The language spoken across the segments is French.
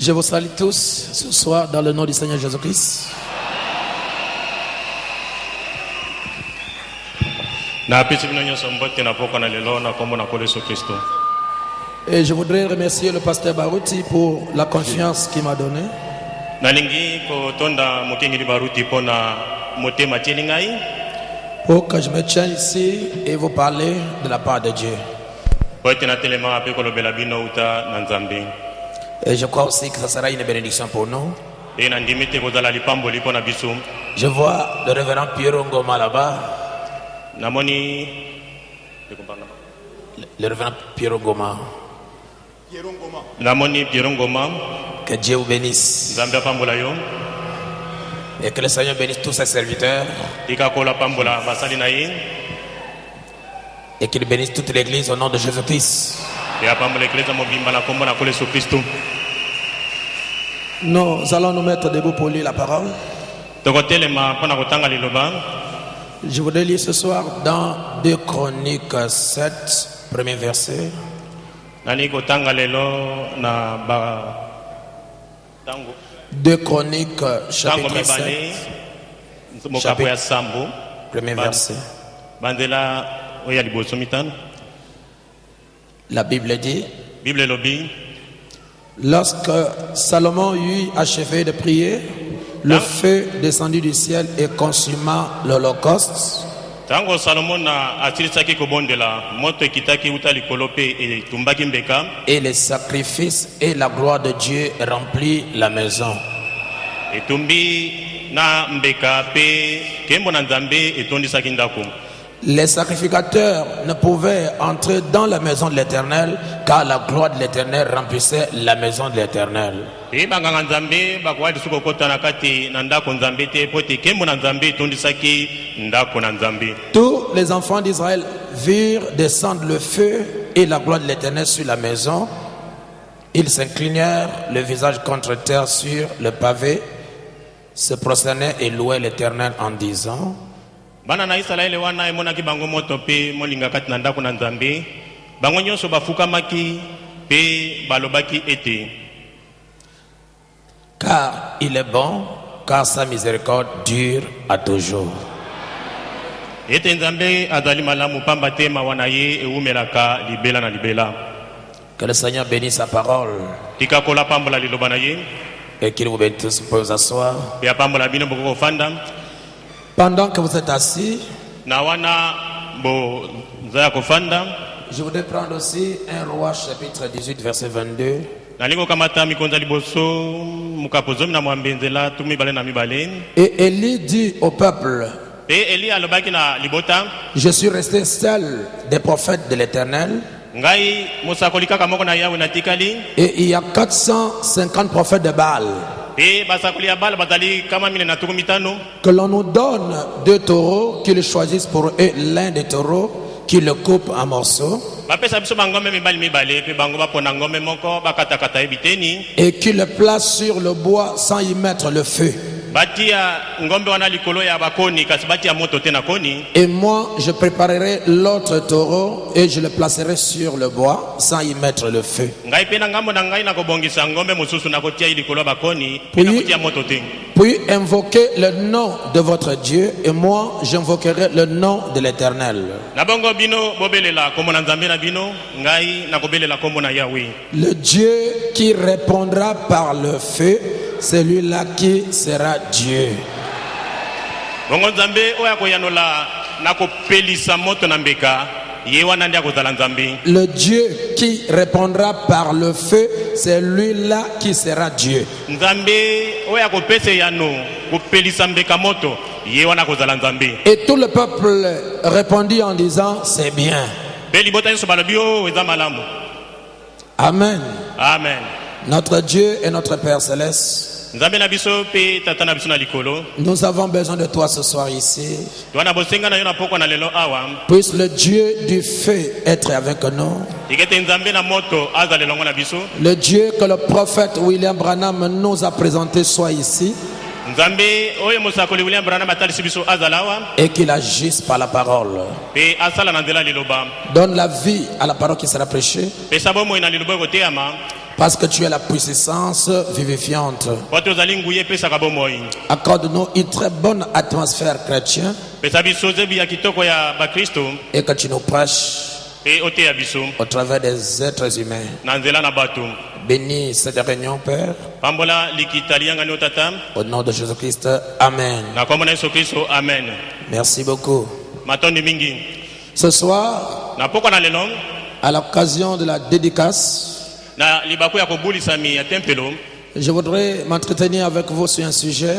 Je vous salue tous ce soir dans le nom du Seigneur Jésus-Christ. Et je voudrais remercier le pasteur Baruti pour la confiance qu'il m'a donnée. Pour que je me tienne ici et vous parler de la part de Dieu. Et je crois aussi que ça sera une bénédiction pour nous. Je vois le révérend Pierre Ngoma là-bas. Le révérend Pierre Ngoma. Que Dieu vous bénisse. Et que le Seigneur bénisse tous ses serviteurs. Et qu'il bénisse toute l'église au nom de Jésus-Christ. Nous allons nous mettre debout pour lire la parole. Je voudrais lire ce soir dans 2 Chroniques 7, premier verset. 2 Chroniques chapitre 7, premier verset. La Bible dit: lorsque Salomon eut achevé de prier, le feu descendit du ciel et consuma l'holocauste. Et les sacrifices et la gloire de Dieu remplit la maison. Les sacrificateurs ne pouvaient entrer dans la maison de l'Éternel car la gloire de l'Éternel remplissait la maison de l'Éternel. Tous les enfants d'Israël virent descendre le feu et la gloire de l'Éternel sur la maison. Ils s'inclinèrent le visage contre terre sur le pavé, se prosternaient et louaient l'Éternel en disant: bana na Israeli wana emonaki bango moto pe molinga kati na ndako na Nzambe bango nyonso bafukamaki pe balobaki ete car il est bon, car sa miséricorde dure à toujours. Ete Nzambe azali malamu pamba te mawana ye eumelaka libela na libela. Que le Seigneur bénisse sa parole. Tika kola pambola liloba na ye et qu'il vous bénisse tous. Vous pouvez vous asseoir. Pe pambola bino boko fanda. Pendant que vous êtes assis, je voudrais prendre aussi 1 Roi chapitre 18 verset 22. Et Élie dit au peuple: je suis resté seul des prophètes de l'Éternel. Et il y a 450 prophètes de Baal. Que l'on nous donne 2 taureaux, qu'ils choisissent pour eux l'un des taureaux, qu'ils le coupent en morceaux, et qu'ils le placent sur le bois sans y mettre le feu. Et moi je préparerai l'autre taureau et je le placerai sur le bois sans y mettre le feu. Puis invoquez le nom de votre Dieu et moi j'invoquerai le nom de l'Éternel. Le Dieu qui répondra par le feu, celui-là qui sera Dieu. Le Dieu qui répondra par le feu, c'est lui-là qui sera Dieu. Et tout le peuple répondit en disant: c'est bien. Amen. Amen. Notre Dieu et notre Père céleste, nous avons besoin de toi ce soir ici. Puisse le Dieu du feu être avec nous. Le Dieu que le prophète William Branham nous a présenté soit ici. Et qu'il agisse par la parole. Donne la vie à la parole qui sera prêchée. Parce que tu es la puissance vivifiante. po tozali nguya epesaka bomoi. Accorde-nous une très bonne atmosphère chrétienne Pesa biso zebi ya kitoko ya bakristo et que tu nous prêches mpe oteya biso au travers des êtres humains. na nzela na bato. Bénis cette réunion, Père, Pambola likita liyangani o tata au nom de Jésus-Christ. Amen. na kombo na Yesu Kristo, amen. Merci beaucoup. Matondi mingi Ce soir, na pokwa na lelo à l'occasion de la dédicace, na libaku ya kobulisami ya tempelo je voudrais m'entretenir avec vous sur un sujet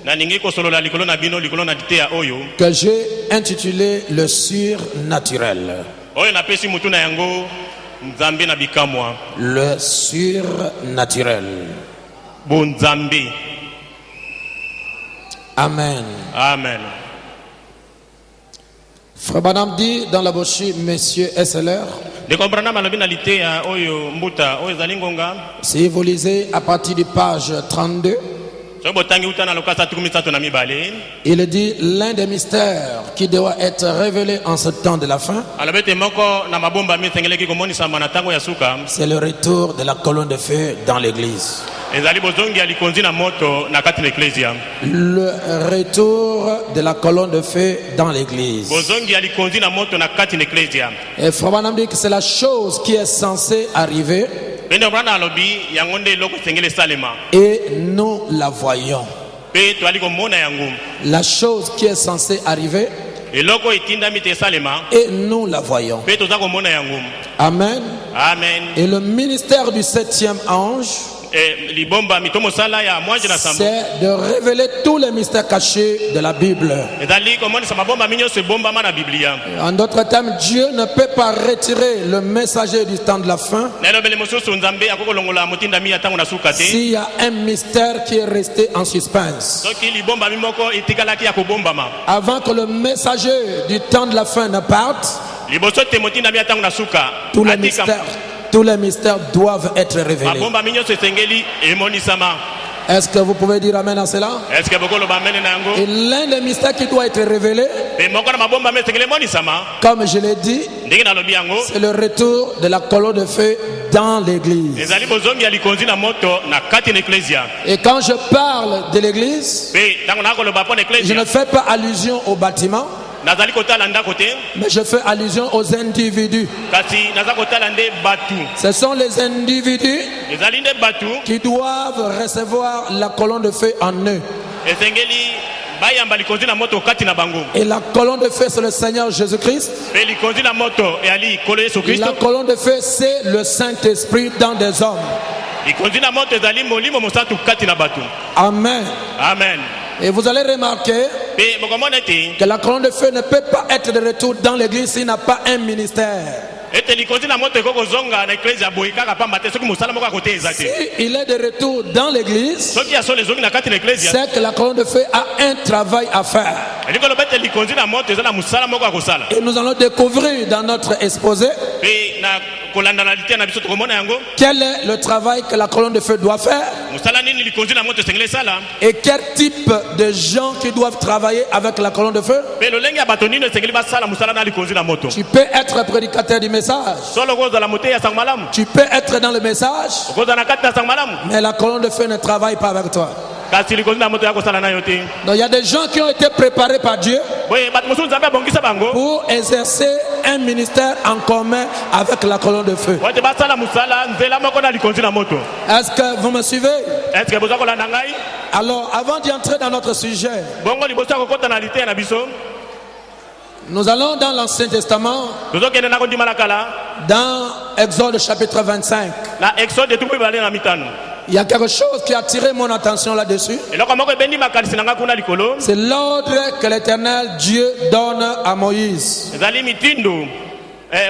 na ningi kosolola likolo na bino likolo na diteya oyo que j'ai intitulé le surnaturel. oyo napesi mutu na yango nzambe na bikamwa. Le surnaturel. Bonzambe. Amen. Amen. Frère Branham dit dans la brochure Monsieur SLR, De comprendre malobi na liteya oyo mbuta oyo ezali ngonga si vous lisez à partir du page 32, soki botangi uta na lokasa 32, il dit l'un des mystères qui doit être révélé en ce temps de la fin, alobi ete moko na mabomba mi esengeleki komonisama na ntango ya suka c'est le retour de la colonne de feu dans l'église. ezali bozongi ya likonzi na moto na kati na eklesia. Le retour de la colonne de feu dans l'église. Bozongi ya likonzi na moto na kati na eklesia. Et Frère Branham dit que c'est la chose qui est censée arriver pende brana alobi yango nde eloko esengeli esalema et nous la voyons. mpe toali komona yango. La chose qui est censée arriver eloko etindami te esalema et nous la voyons. mpe toza komona yango. Amen. Amen. Et le ministère du septième ange, Libomba mito mosala ya mwanje na sambo c'est de révéler tous les mystères cachés de la Bible. ezali komonisa mabomba minyonso ebombama na biblia. En d'autres termes, Dieu ne peut pas retirer le messager du temps de la fin na elobeli mosusu nzambe akokolongola motindami ya ntango na suka te s'il y a un mystère qui est resté en suspense. soki libomba mimoko etikalaki ya kobombama Avant que le messager du temps de la fin ne parte, liboso te motindami ya ntango na suka tous les mystères doivent être révélés. mabomba minyonso esengeli emonisama. Est-ce que vous pouvez dire amen à cela? eske bokoloba amene na Et yango l'un des mystères qui doit être révélé, mpe moko na mabomba mi esengeli emonisama comme je l'ai dit, ndenge nalobi yango c'est le retour de la colonne de feu dans l'église. ezali bozongi ya likonzi na moto na kati na eklesia. Et quand je parle de l'église, mpe ntango nakoloba mpo na je ne eklesia fais pas allusion au bâtiment, nazali kotala ndako te mais je fais allusion aux individus. kasi naza kotala nde batu. Ce sont les individus ezali nde batu qui doivent recevoir la colonne de feu en eux. esengeli bayamba likonzi na moto kati na bango. Et la colonne de feu, c'est le Seigneur Jésus-Christ. mpe likonzi na moto eyali kolo yesu kristo. La colonne de feu, c'est le Saint-Esprit dans des hommes. likonzi na moto ezali molimo mosantu kati na bato. Amen. Amen. Et vous allez remarquer mpe bokomona ete que la colonne de feu ne peut pas être de retour dans l'église s'il n'a pas un ministère. ete likonzi na moto ekoki kozonga na eklesia boye kaka pamba te soki mosala moko akote eza te. S'il est de retour dans l'église, soki ya solo ezongi na kati na eklesia c'est que la colonne de feu a un travail à faire. elingi koloba ete likonzi na moto eza na mosala moko akosala. Et nous allons découvrir dans notre exposé mpe na kolanda na liteya na biso tokomona yango quel est le travail que la colonne de feu doit faire mosala nini likonzi na moto esengeli esala et quel type de gens qui doivent travailler avec la colonne de feu. mpe lolenge ya bato nini esengeli basala mosala na likonzi na moto. Tu peux être prédicateur du message, solo okozala moteyi ya sango malamu tu peux être dans le message, okozala na kati na sango malamu mais la colonne de feu ne travaille pas avec toi. kasi likonzi na moto ya kosala na yo te. Donc il y a des gens qui ont été préparés par Dieu boye bato mosusu nzambe abongisa bango pour exercer un ministère en commun avec la colonne de feu. po ete basala mosala nzela moko na likonzi na moto. Est-ce que vous me suivez? eske boza kolanda ngai. Alors, avant d'y entrer dans notre sujet, bongo liboso ya kokota na liteya na biso nous allons dans l'Ancien Testament, tozokende na kondima na kala dans Exode chapitre 25. na exode tuku mibale na mitano. Il y a quelque chose qui a attiré mon attention là-dessus. eloko moko ebendi makanisi na ngai kuna likolo C'est l'ordre que l'Éternel Dieu donne à Moïse. ezali mitindo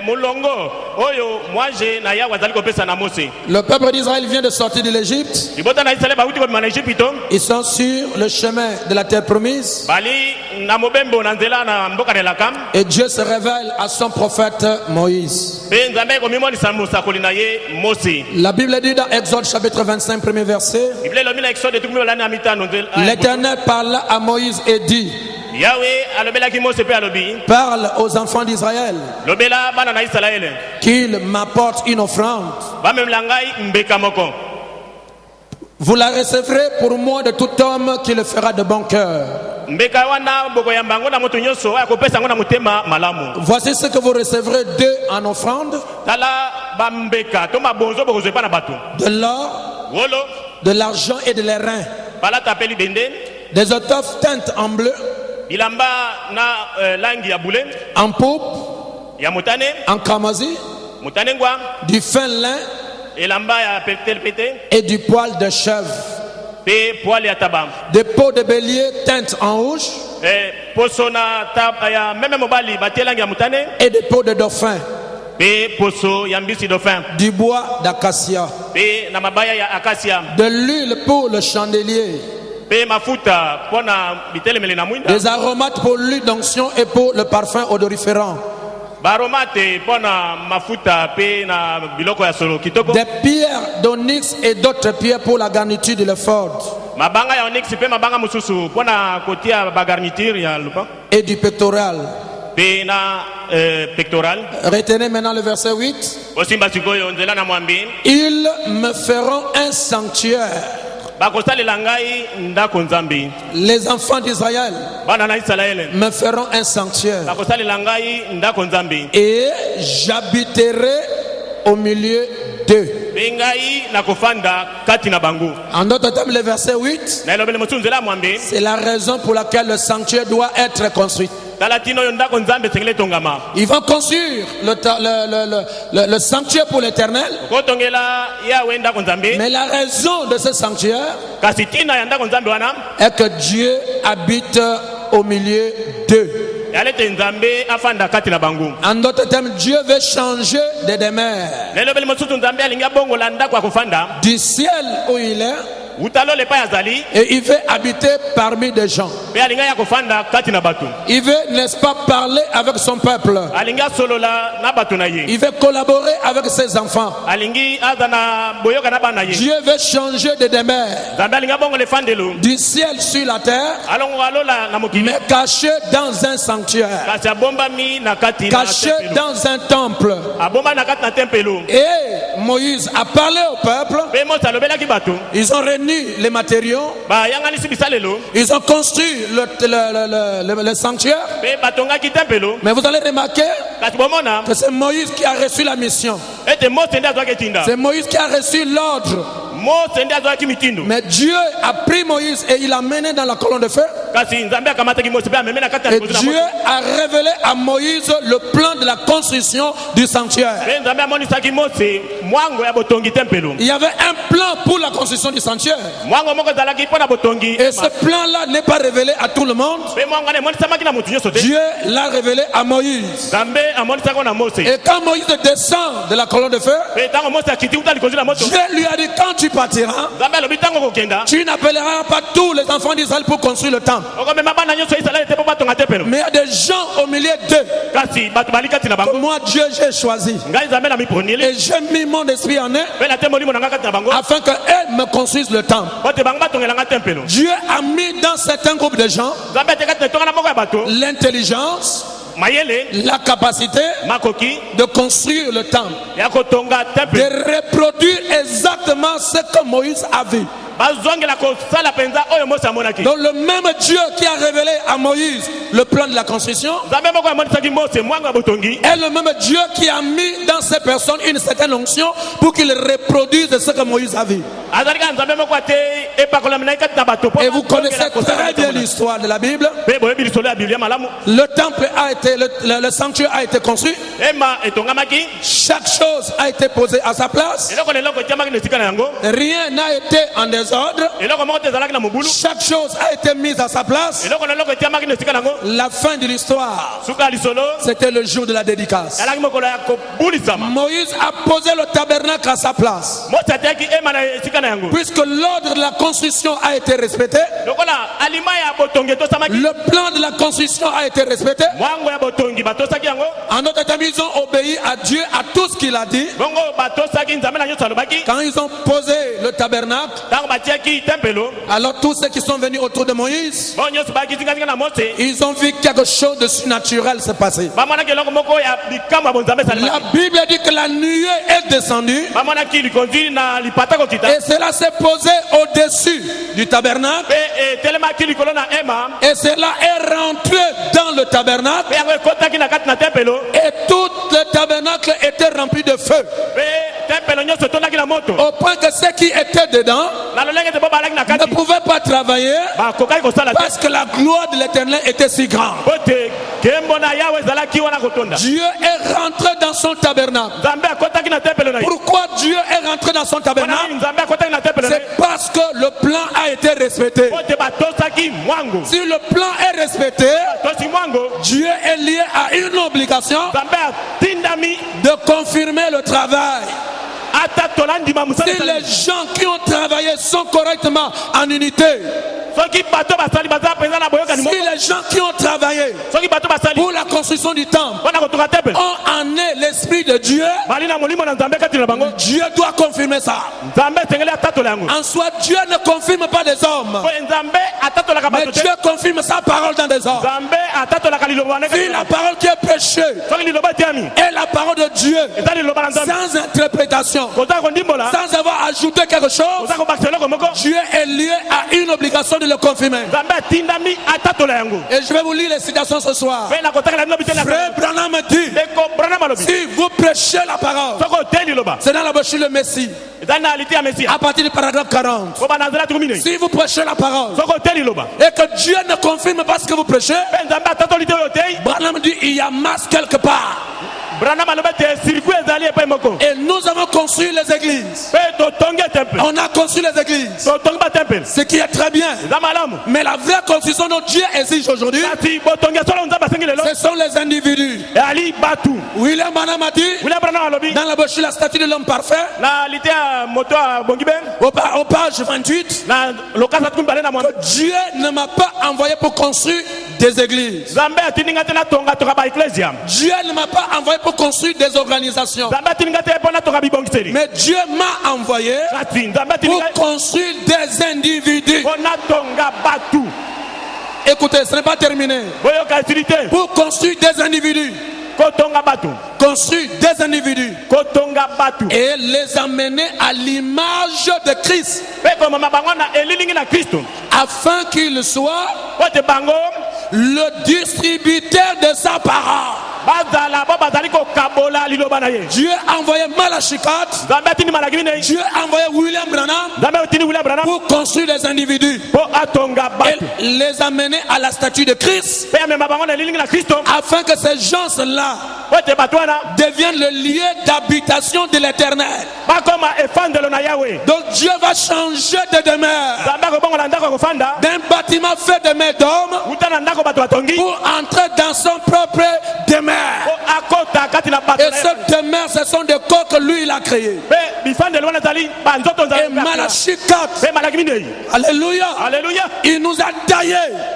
molongo oyo mwaje na yawe azali kopesa na mose. Le peuple d'Israël vient de sortir de l'Égypte. libota na isalaele bauti kobima na ejipito Ils sont sur le chemin de la terre promise. bali na mobembo na nzela na mboka na elaka Et Dieu se révèle à son prophète Moïse. mpe nzambe ekomimonisa mosakoli na ye mose. La Bible dit dans Exode chapitre 25, premier verset, biblia elobi na exode tuku mibale na mitano l'Éternel parla à Moïse et dit, yawe alobelaki mose mpe alobi parle aux enfants d'Israël lobela bana na isalaele qu'il m'apporte une offrande. bamemela ngai mbeka moko. Vous la recevrez pour moi de tout homme qui le fera de bon cœur. Mbeka wana bokoyamba yango na moto nyonso akopesa yango na motema malamu. Voici ce que vous recevrez d'eux en offrande: Tala bambeka to mabonzo bokozwe pa na bato. de l'or, Wolo de l'argent et de l'airain, bala tapeli bende des étoffes teintes en bleu, bilamba na langi ya bule en pourpre, ya motane en cramoisi, motane ngwa du fin lin elamba ya pete et du poil de chèvre, pe poil ya taba des peaux de bélier teintes en rouge poso na ya meme mobali batie langi ya motane et des peaux de dauphin, pe poso ya mbisi dauphin du bois d'acacia, pe na mabaya ya akasia de l'huile pour le chandelier, pe mafuta pona bitelemele na mwinda des aromates pour l'huile d'onction et pour le parfum odoriférant, baromate pona mafuta pe na biloko ya solo kitoko des pierres d'onyx et d'autres pierres pour la garniture de l'éphod mabanga ya onyx pe mabanga mususu pona kotia bagarniture ya lupa et du pectoral. pe na pectoral. Retenez maintenant le verset 8. Osimba sikoyo nzela na mwambi Ils me feront un sanctuaire. bakosalela ngai ndako nzambe. Les enfants d'Israël Bana na Israele me feront un sanctuaire. bakosalela ngai ndako nzambe. Et j'habiterai au milieu d'eux. Pe ngai nakofanda kati na bango. En d'autres termes, le verset 8, Na elobele mosu nzela mwambi c'est la raison pour laquelle le sanctuaire doit être construit. tala tino yo ndako nzambe sengele tongama. Ils vont construire le sanctuaire pour l'Éternel. Kotongela yawe ndako nzambe Mais la raison de ce sanctuaire kasi tina ya ndako nzambe wana est que Dieu habite au milieu d'eux. yalete nzambe afanda kati na bango. En d'autres termes, Dieu veut changer de demeure. Na elobele mosu nzambe alingi abongola ndako ya kofanda Du ciel où il est, utalo lepa ya zali et il veut habiter parmi des gens. pe alinga ya kofanda kati na bato. Il veut, n'est-ce pas, parler avec son peuple. Alinga solola na bato na ye. Il veut collaborer avec ses enfants. Alingi aza na boyoka na bana ye. Dieu veut changer de demeure. Nzambe alinga bongo le fandelo Du ciel sur la terre, alongo alola na mokili mais caché dans un sanctuaire. kasi abombami na kati na Caché tempelo. dans un temple. Abomba na kati na tempelo. Et Moïse a parlé au peuple. Pe Mose alobelaki bato Ils ont réuni les matériaux. bayanganisi bisalelo Ils ont construit le sanctuaire. pe batongaki tempelo Mais vous allez remarquer kasi bomona que c'est Moïse qui a reçu la mission. ete Mose nde azwaki etinda. C'est Moïse qui a reçu l'ordre. Mose nde azwaki mitindo Mais Dieu a pris Moïse et il l'a mené dans la colonne de feu. kasi nzambe akamataki Mose pe ameme na kati ya Et liboso na Dieu Mose. a révélé à Moïse le plan de la construction du sanctuaire. Pe nzambe amonisaki Mose mwango ya botongi tempelo. Il y avait un plan pour la construction du sanctuaire. Mwango moko ezalaki mpo na botongi Et ce plan-là n'est pas révélé à tout le monde. pe mwango wana emonisamaki na motu nyonso te. Dieu l'a révélé à Moïse. Nzambe amonisaki ngo na Mose Et quand Moïse descend de la colonne de feu, pe ntango Mose akiti uta likonzi na moto Dieu lui a dit, quand tu partiras, nzambe alobi ntango kokenda tu n'appelleras pas tous les enfants d'Israël pour construire le temple. okomema bana nyonso ya Israele te mpo batonga tempelo Mais il y a des gens au milieu d'eux kasi bato bali kati na que bango moi, Dieu, j'ai choisi. ngai nzambe na miponile Et j'ai mis mon esprit en eux pe na te molimo na ngai kati na bango afin qu'eux me construisent le temple. po te bango batongelanga tempelo. Dieu a mis dans certains groupes de gens nzambe ate kati na etongana moko ya bato l'intelligence, mayele la capacité makoki de construire le temple, ya kotonga de tempelo reproduire exactement ce que Moïse a vu. bazongela kosala mpenza oyo Mose amonaki. Donc le même Dieu qui a révélé à Moïse le plan de la construction nzambe moko amonisaki Mose mwango ya botongi est le même Dieu qui a mis dans ces personnes une certaine onction pour qu'ils reproduisent ce que Moïse a vu. azali kaka nzambe moko ate epakolami na ye kati na bato mpo Et vous connaissez bazongela très bien kosala l'histoire de la Bible. pe boyebi lisolo ya biblia malamu. Le temple a été, le sanctuaire a été construit. ema etongamaki Chaque chose a été posée à sa place. eloko na eloko etiamaki na esika na yango Rien n'a été en désordre. eloko moko te ezalaki na mobulu Chaque chose a été mise à sa place. eloko na eloko etiamaki na esika na yango. La fin de l'histoire, suka ya lisolo c'était le jour de la dédicace. ezalaki mokolo ya kobulisama. Moïse a posé le tabernacle à sa place. Mose atiaki ema na esika na yango Puisque l'ordre de la construction a été respecté, lokola alima ya botongi etosamaki le plan de la construction a été respecté. mwango ya botongi batosaki yango En d'autres termes, ils ont obéi à Dieu, à tout ce qu'il a dit. bongo batosaki nzambe na nyonso alobaki Quand ils ont posé le tabernacle, ntango batiaki tempelo Alors tous ceux qui sont venus autour de Moïse, bango nyonso bakitingatinga na Mose ils ont vu quelque chose de surnaturel se passer. bamonaki eloko moko ya likambo ya bonzambe La esalemaki Bible dit que la nuée est descendue bamonaki likonzi na lipata kokita et cela s'est posé au-dessus du tabernacle mpe etelemaki likolo na ema et cela est rentré dans le tabernacle mpe yango ekotaki na kati na tempelo et tout le tabernacle était rempli de feu mpe tempelo nyonso etondaki na moto au point que ceux qui étaient dedans na lolenge ete bo balaki na ne kati pouvaient pas travailler bakokaki kosala te parce que la gloire de l'Éternel était si grande. po te nkembo na yawe ezalaki wana kotonda Dieu est rentré dans son tabernacle. nzambe akotaki na tempelo na ye Pourquoi Dieu est rentré dans son mpona tabernacle? nini nzambe akotaki na tempelo na ye C'est parce que le plan a été respecté. po te batosaki mwango Si le plan est respecté, batosi mwango Dieu est lié à une obligation nzambe atindami de confirmer le travail. ata tolandima mosala Si les gens qui ont travaillé sont correctement en unité, soki bato basali baza mpenza na boyokani si moko les gens qui ont travaillé soki bato basali pour la construction du temple mpona kotonga tempelo ont amené l'Esprit de Dieu, bali na molimo na nzambe kati na bango Dieu doit confirmer ça. nzambe esengeli atatola yango En soi, Dieu ne confirme pas des hommes, po nzambe atatolaka mais bato te Dieu confirme sa parole dans des hommes. nzambe atatolaka liloba wana Si la parole qui est prêchée soki liloba etiami est la parole de Dieu, eza liloba na nzambe sans interprétation, kozala kondimbola sans avoir ajouté quelque chose, kozala kobakisa eloko moko Dieu est lié à une obligation de le confirmer. nzambe atindami atatola yango Et je vais vous lire les citations ce soir. mpe nakotakela bino biteni Frère Branham dit, eko brana malobi si vous prêchez la parole, soki oteli liloba c'est dans la brochure le Messie, eza na alite ya mesia à partir du paragraphe 40. po banazela tuku minei Si vous prêchez la parole soki oteli liloba et que Dieu ne confirme pas ce que vous prêchez, mpe nzambe atatoli te oyo otei Branham dit, il y a masse quelque part. brana malobi ete circuit ezali epai moko Et nous avons construit les églises. mpe totongi temple On a construit les églises, totongi batempele ce qui est très bien. eza malamu Mais la vraie construction dont Dieu exige aujourd'hui, kasi botongi solo nzambe asengi lelo ce sont les individus. ali batu William Branham a dit, wila brana alobi dans la brochure La statue de l'homme parfait, na alite ya moto ya bongi be au page 28, na lokasa tuku mibale na mwana Dieu ne m'a pas envoyé pour construire des églises. nzambe atindinga te natonga toka baeklesia Dieu ne m'a pas envoyé pour construire des organisations. nzambe atindinga te mpo natonga bibongiseli Mais Dieu m'a envoyé kasi nzambe pour atindinga construire des individus. mpo natonga batu Écoutez, ce n'est pas terminé. boyoka esili te Pour construire des individus. kotonga batu Construire des individus. kotonga batu Et les amener à l'image de Christ. mpe komama bango na elilingi na kristo Afin qu'il soit po te bango le distributeur de sa parole. bazala bo bazali kokabola liloba na ye Dieu a envoyé Malachikat. nzambe atindi malaki minei Dieu a envoyé William Branham nzambe atindi william branham pour construire les individus mpo atonga batu et les amener à la statue de Christ mpe amema bango na elilingi na kristo afin que ces gens-là po te bato wana deviennent le lieu d'habitation de l'Éternel. bakoma efandelo na yawe Donc Dieu va changer de demeure nzambe akobongola ndako ya kofanda d'un bâtiment fait de mains d'hommes uta na ndako bato batongi pour entrer dans son propre demeure. po akota kati na bato Et na ye cette demeure, ce sont des corps que lui, il a créés. mpe bifandelo wana ezali banzoto Et nzambe Malachie 4, mpe malaki minei alléluia, alleluya il nous a taillé,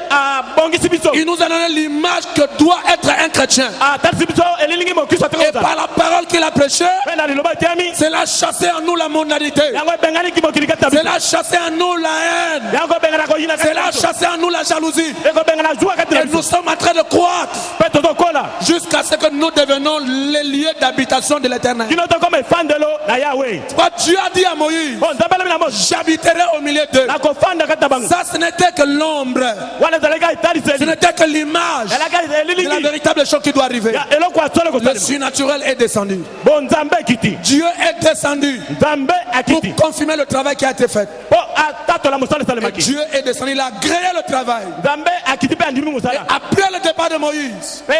abongisi biso il nous a donné l'image que doit être un chrétien. atalisi biso elilingi mokristo Et par la parole qu'il a prêchée, mpe na liloba etiami c'est là chasser en nous la mondanité. yango ebenganiki mokili kati na C'est biso là chasser en nous la haine. yango ebengana koyina C'est kati là na biso chasser en nous la jalousie. ekobengana zuwa kati na Et nous biso sommes en train de croître mpe tozokola jusqu'à ce que nous devenons les lieux d'habitation de l'Éternel. kino tokoma efandelo na yawe Quand Dieu a dit à Moïse, po nzambe alobi na mose j'habiterai au milieu d'eux. nakofanda kati na bango Ça, ce n'était que l'ombre. wana ezalaki Ce etaliseli n'était que l'image ezalaki de la elilingi véritable chose qui doit arriver. ya eloko ya solo Le kosalema surnaturel est descendu. bo nzambe akiti Dieu est descendu nzambe pour akiti confirmer le travail qui a été fait. po atatola mosala Et esalemaki Dieu est descendu, il a agréé le travail. nzambe akiti mpe andimi mosala Après le départ de Moïse, mpe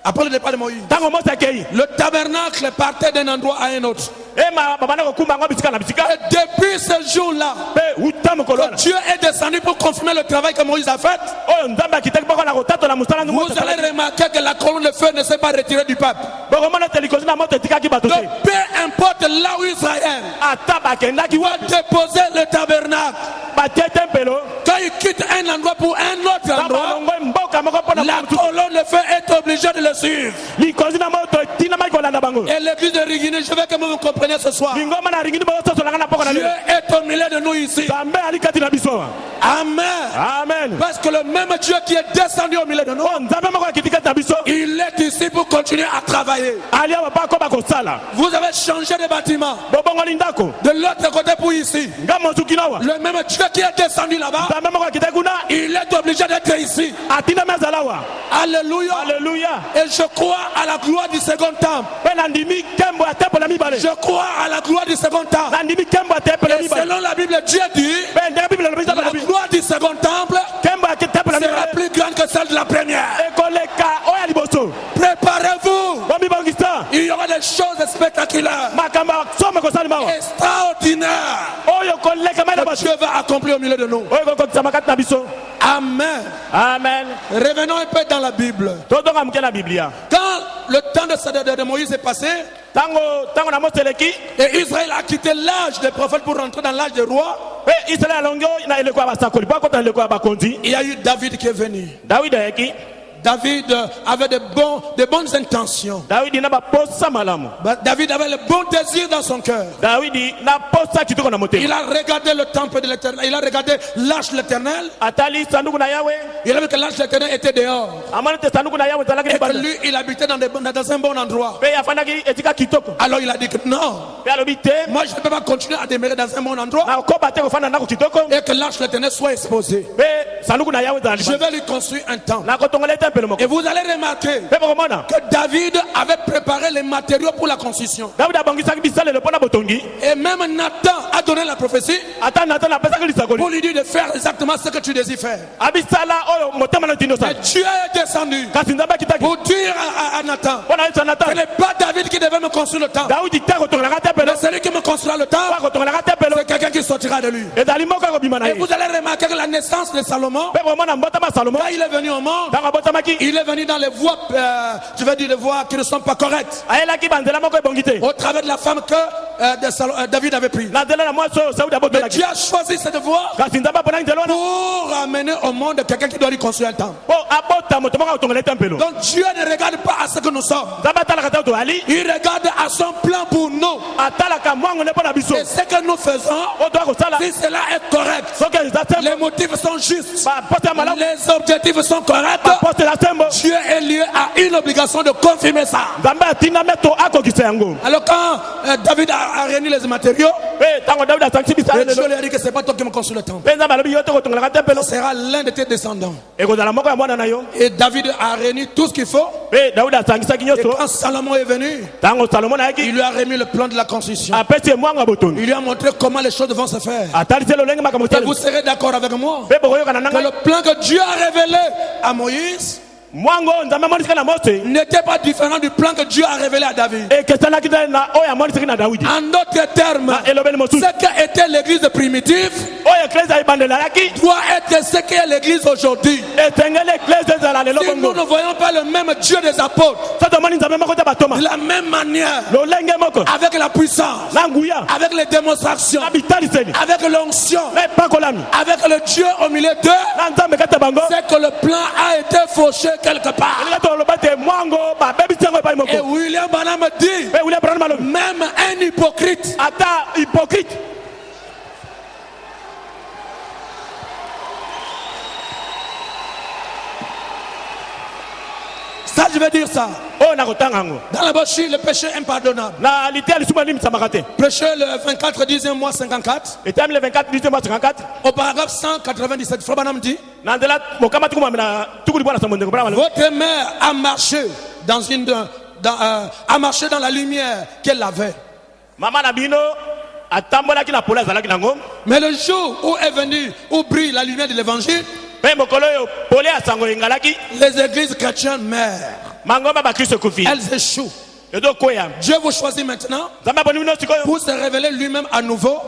après le départ de Moïse, ntango mose akei le tabernacle partait d'un endroit à un autre. ema babanda kokumba yango bisika na bisika Et depuis ce jour-là, mpe uta mokolo wana Dieu est descendu pour confirmer le travail que Moïse a fait. oyo nzambe akitaki mpoko na kotatola mosala Vous allez remarquer que la colonne de feu ne s'est pas retirée du peuple. bokomona ete likonzi na moto etikaki bato Donc, te peu importe là où Israël ata bakendaki doit déposer le tabernacle, batie tempelo quand il quitte un endroit pour un autre na endroit, balongoi mboka moko mpona la colonne de feu est obligée de le suivre. likonzi na moto etinamaki Et l'église de Rigini, je veux que vous me compreniez ce soir. Dieu est au milieu de nous ici. Amen. Amen. Parce que le même Dieu qui est descendu au milieu de nous, il est ici pour continuer à travailler. Vous avez changé de bâtiment de l'autre côté pour ici. Le même Dieu qui est descendu là-bas, il est obligé d'être ici. Alléluia. Alléluia. Et je crois à la gloire du second temple. Je crois à la gloire du second temple. Et selon la Bible, Dieu dit, la gloire du second temple sera plus grande que celle de la première. Préparez-vous. Il y aura des choses spectaculaires, extraordinaires, que Dieu va accomplir au milieu de nous. Amen. Amen. Revenons un peu dans la Bible. Quand le temps de Moïse est passé, et Israël a quitté l'âge des prophètes pour rentrer dans l'âge des rois, il y a eu David qui est venu. David avait de bonnes intentions. David avait le bon désir dans son cœur. Il a regardé le temple de l'Éternel. Il a regardé l'arche de l'Éternel. Il a vu que l'arche de l'Éternel était dehors. Et que lui, il habitait dans un bon endroit. Alors il a dit que non, moi je ne peux pas continuer à demeurer dans un bon endroit et que l'arche de l'Éternel soit exposée. Je vais lui construire un temple. Et vous allez remarquer que David avait préparé les matériaux pour la construction. Et même Nathan a donné la prophétie pour lui dire de faire exactement ce que tu désires faire. Mais Dieu est descendu pour dire à Nathan, ce n'est pas David qui devait me construire le temple, mais celui qui me construira le temple, c'est quelqu'un qui sortira de lui. Et vous allez remarquer que la naissance de Salomon, quand il est venu au monde, il est venu dans les voies, je vais dire les voies qui ne sont pas correctes, au travers de la femme que David avait prise. Mais Dieu a choisi cette voie pour amener au monde quelqu'un qui doit lui construire un temple. Donc Dieu ne regarde pas à ce que nous sommes, il regarde à son plan pour nous. Et ce que nous faisons, si cela est correct, les motifs sont justes, les objectifs sont corrects, Dieu est lié à une obligation de confirmer ça. Alors quand David a réuni les matériaux, et Dieu lui a dit que c'est pas toi qui me construis le temple, ce sera l'un de tes descendants. Et David a réuni tout ce qu'il faut. Et quand Salomon est venu, il lui a remis le plan de la construction. Il lui a montré comment les choses vont se faire. Et vous serez d'accord avec moi que le plan que Dieu a révélé à Moïse n'était pas différent du plan que Dieu a révélé à David. En d'autres termes, ce qu'était l'église primitive doit être ce qu'est l'église aujourd'hui. Si nous ne voyons pas le même Dieu des apôtres, de la même manière, avec la puissance, avec les démonstrations, avec l'onction, avec le Dieu au milieu d'eux, c'est que le plan a été fauché quelque part. Et William Branham dit, même un hypocrite ça, je vais dire ça. Dans la brochure, le péché impardonnable. Péché le 24 10e mois 54. Au paragraphe 197, Frère Branham dit, votre mère a marché dans la lumière qu'elle avait. Mais le jour où est venu, où brille la lumière de l'évangile, les églises chrétiennes meurent. Elles échouent. Dieu vous choisit maintenant pour se révéler lui-même à nouveau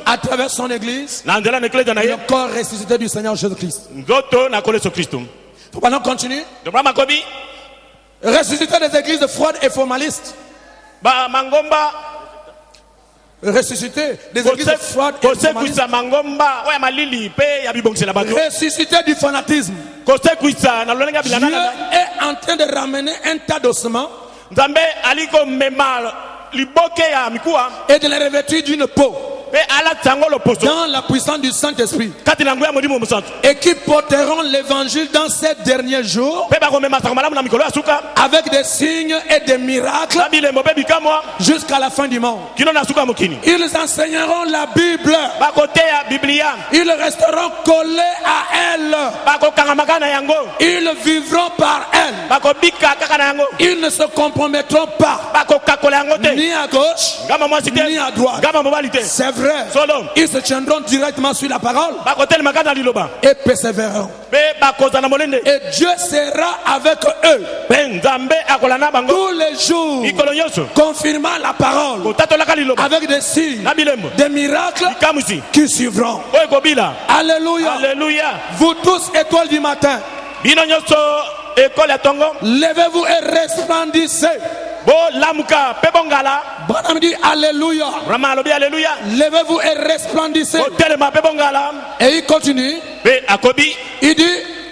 à travers son église, le corps ressuscité du Seigneur Jésus-Christ. Pendant qu'on continue, ressusciter des églises froides et formalistes, ressusciter des églises froides et formalistes, ressusciter du fanatisme. Dieu est en train de ramener un tas d'ossements nzambe aliko mema liboke ya mikuwa et de les revêtir d'une peau pe alatsango loposo dans la puissance du Saint-Esprit, kati na nguya ya molimo mosantu et qui porteront l'évangile dans ces derniers jours pe bakomemasaka malamu na mikolo ya suka avec des signes et des miracles na bilembo pe bikamwa jusqu'à la fin du monde. kino na suka mokini Ils enseigneront la Bible. bakoteya biblia Ils resteront collés à elle. bakokangamaka na yango Ils vivront par elle. bakobika kaka na yango Ils ne se compromettront pas, bakokakola yango te ni à gauche, ngama mwasi te ni à droite. ngama mobali te C'est vrai. solo Ils se tiendront directement sur la parole bakotelemaka na liloba et persévéreront. pe bakoza na molende Et Dieu sera avec eux pe nzambe akola na bango tous les jours, mikolo nyonso confirmant la parole kotatolaka liloba avec des signes, na bilembo des miracles kamusi qui suivront. oyo ekobila Alléluia. alleluya Vous tous, étoiles du matin, bino nyonso ekole ya tongo levez-vous et resplendissez. bolamuka pe bongala Bonhomme dit Alléluia. rama alobi alleluya Levez-vous et resplendissez. botelema pe bongala Et il continue. pe akobi Il dit,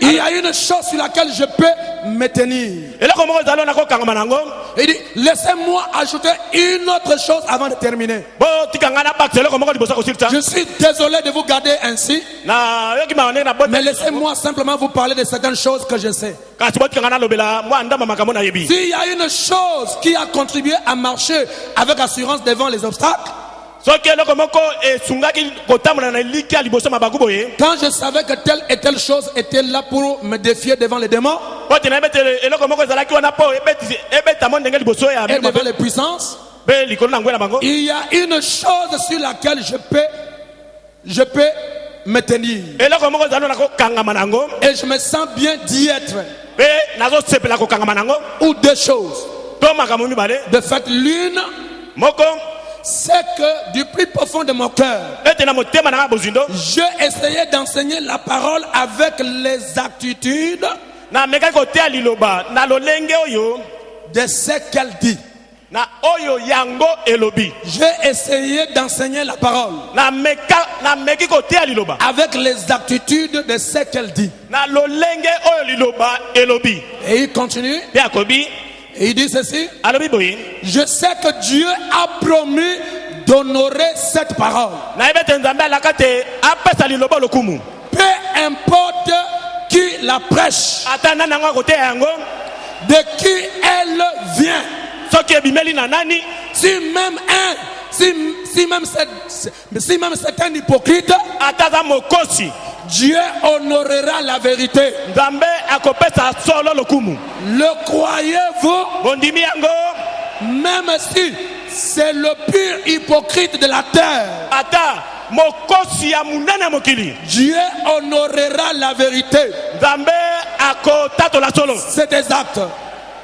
il y a une chose sur laquelle je peux me tenir. eloko moko ezali nakokangama nango Il dit, laissez-moi ajouter une autre chose avant de terminer. botikanga na bakisa eloko moko liboso kosilisa Je suis désolé de vous garder ainsi, na yoki mawa ndenge na bote mais laissez-moi simplement vous parler de certaines choses que je sais. kasi botikanga nalobela mwa ndamba makambo na yebi S'il y a une chose qui a contribué à marcher avec assurance devant les obstacles, soki eloko moko esungaki kotambola na eliki ya liboso mabaku boye quand je savais que telle et telle chose était là pour me défier devant les démons po tina ebe eloko moko ezalaki wana po ebeta mo ndenge liboso ya et devant les puissances, pe likolo na ngwe na bango il y a une chose sur laquelle je peux me tenir. eloko moko ezali nakokangama nango Et je me sens bien d'y être. pe nazosepela kokangama nango Ou deux choses. to makambo mibale De fait, l'une, moko c'est que du plus profond de mon cœur, ete na motema nanga bozindo j'ai essayé d'enseigner la parole avec les attitudes namekaki koteya liloba na lolenge oyo de ce qu'elle dit. na oyo yango elobi J'ai essayé d'enseigner la parole nameki koteya liloba avec les attitudes de ce qu'elle dit. na lolenge oyo liloba elobi Et il continue, pe akobi et il dit ceci, alobi boye je sais que Dieu a promis d'honorer cette parole. nayebi ete nzambe alaka te apesa liloba lokumu Peu importe qui la prêche, ata nani yango akoteya yango de qui elle vient. soki ebimeli na nani Si même c'est un hypocrite, ata aza mokosi Dieu honorera la vérité. nzambe akopesa solo lokumu Le croyez-vous? bondimi yango Même si c'est le pur hypocrite de la terre, ata mokosi ya munene ya mokili Dieu honorera la vérité. nzambe akotatola solo C'est exact.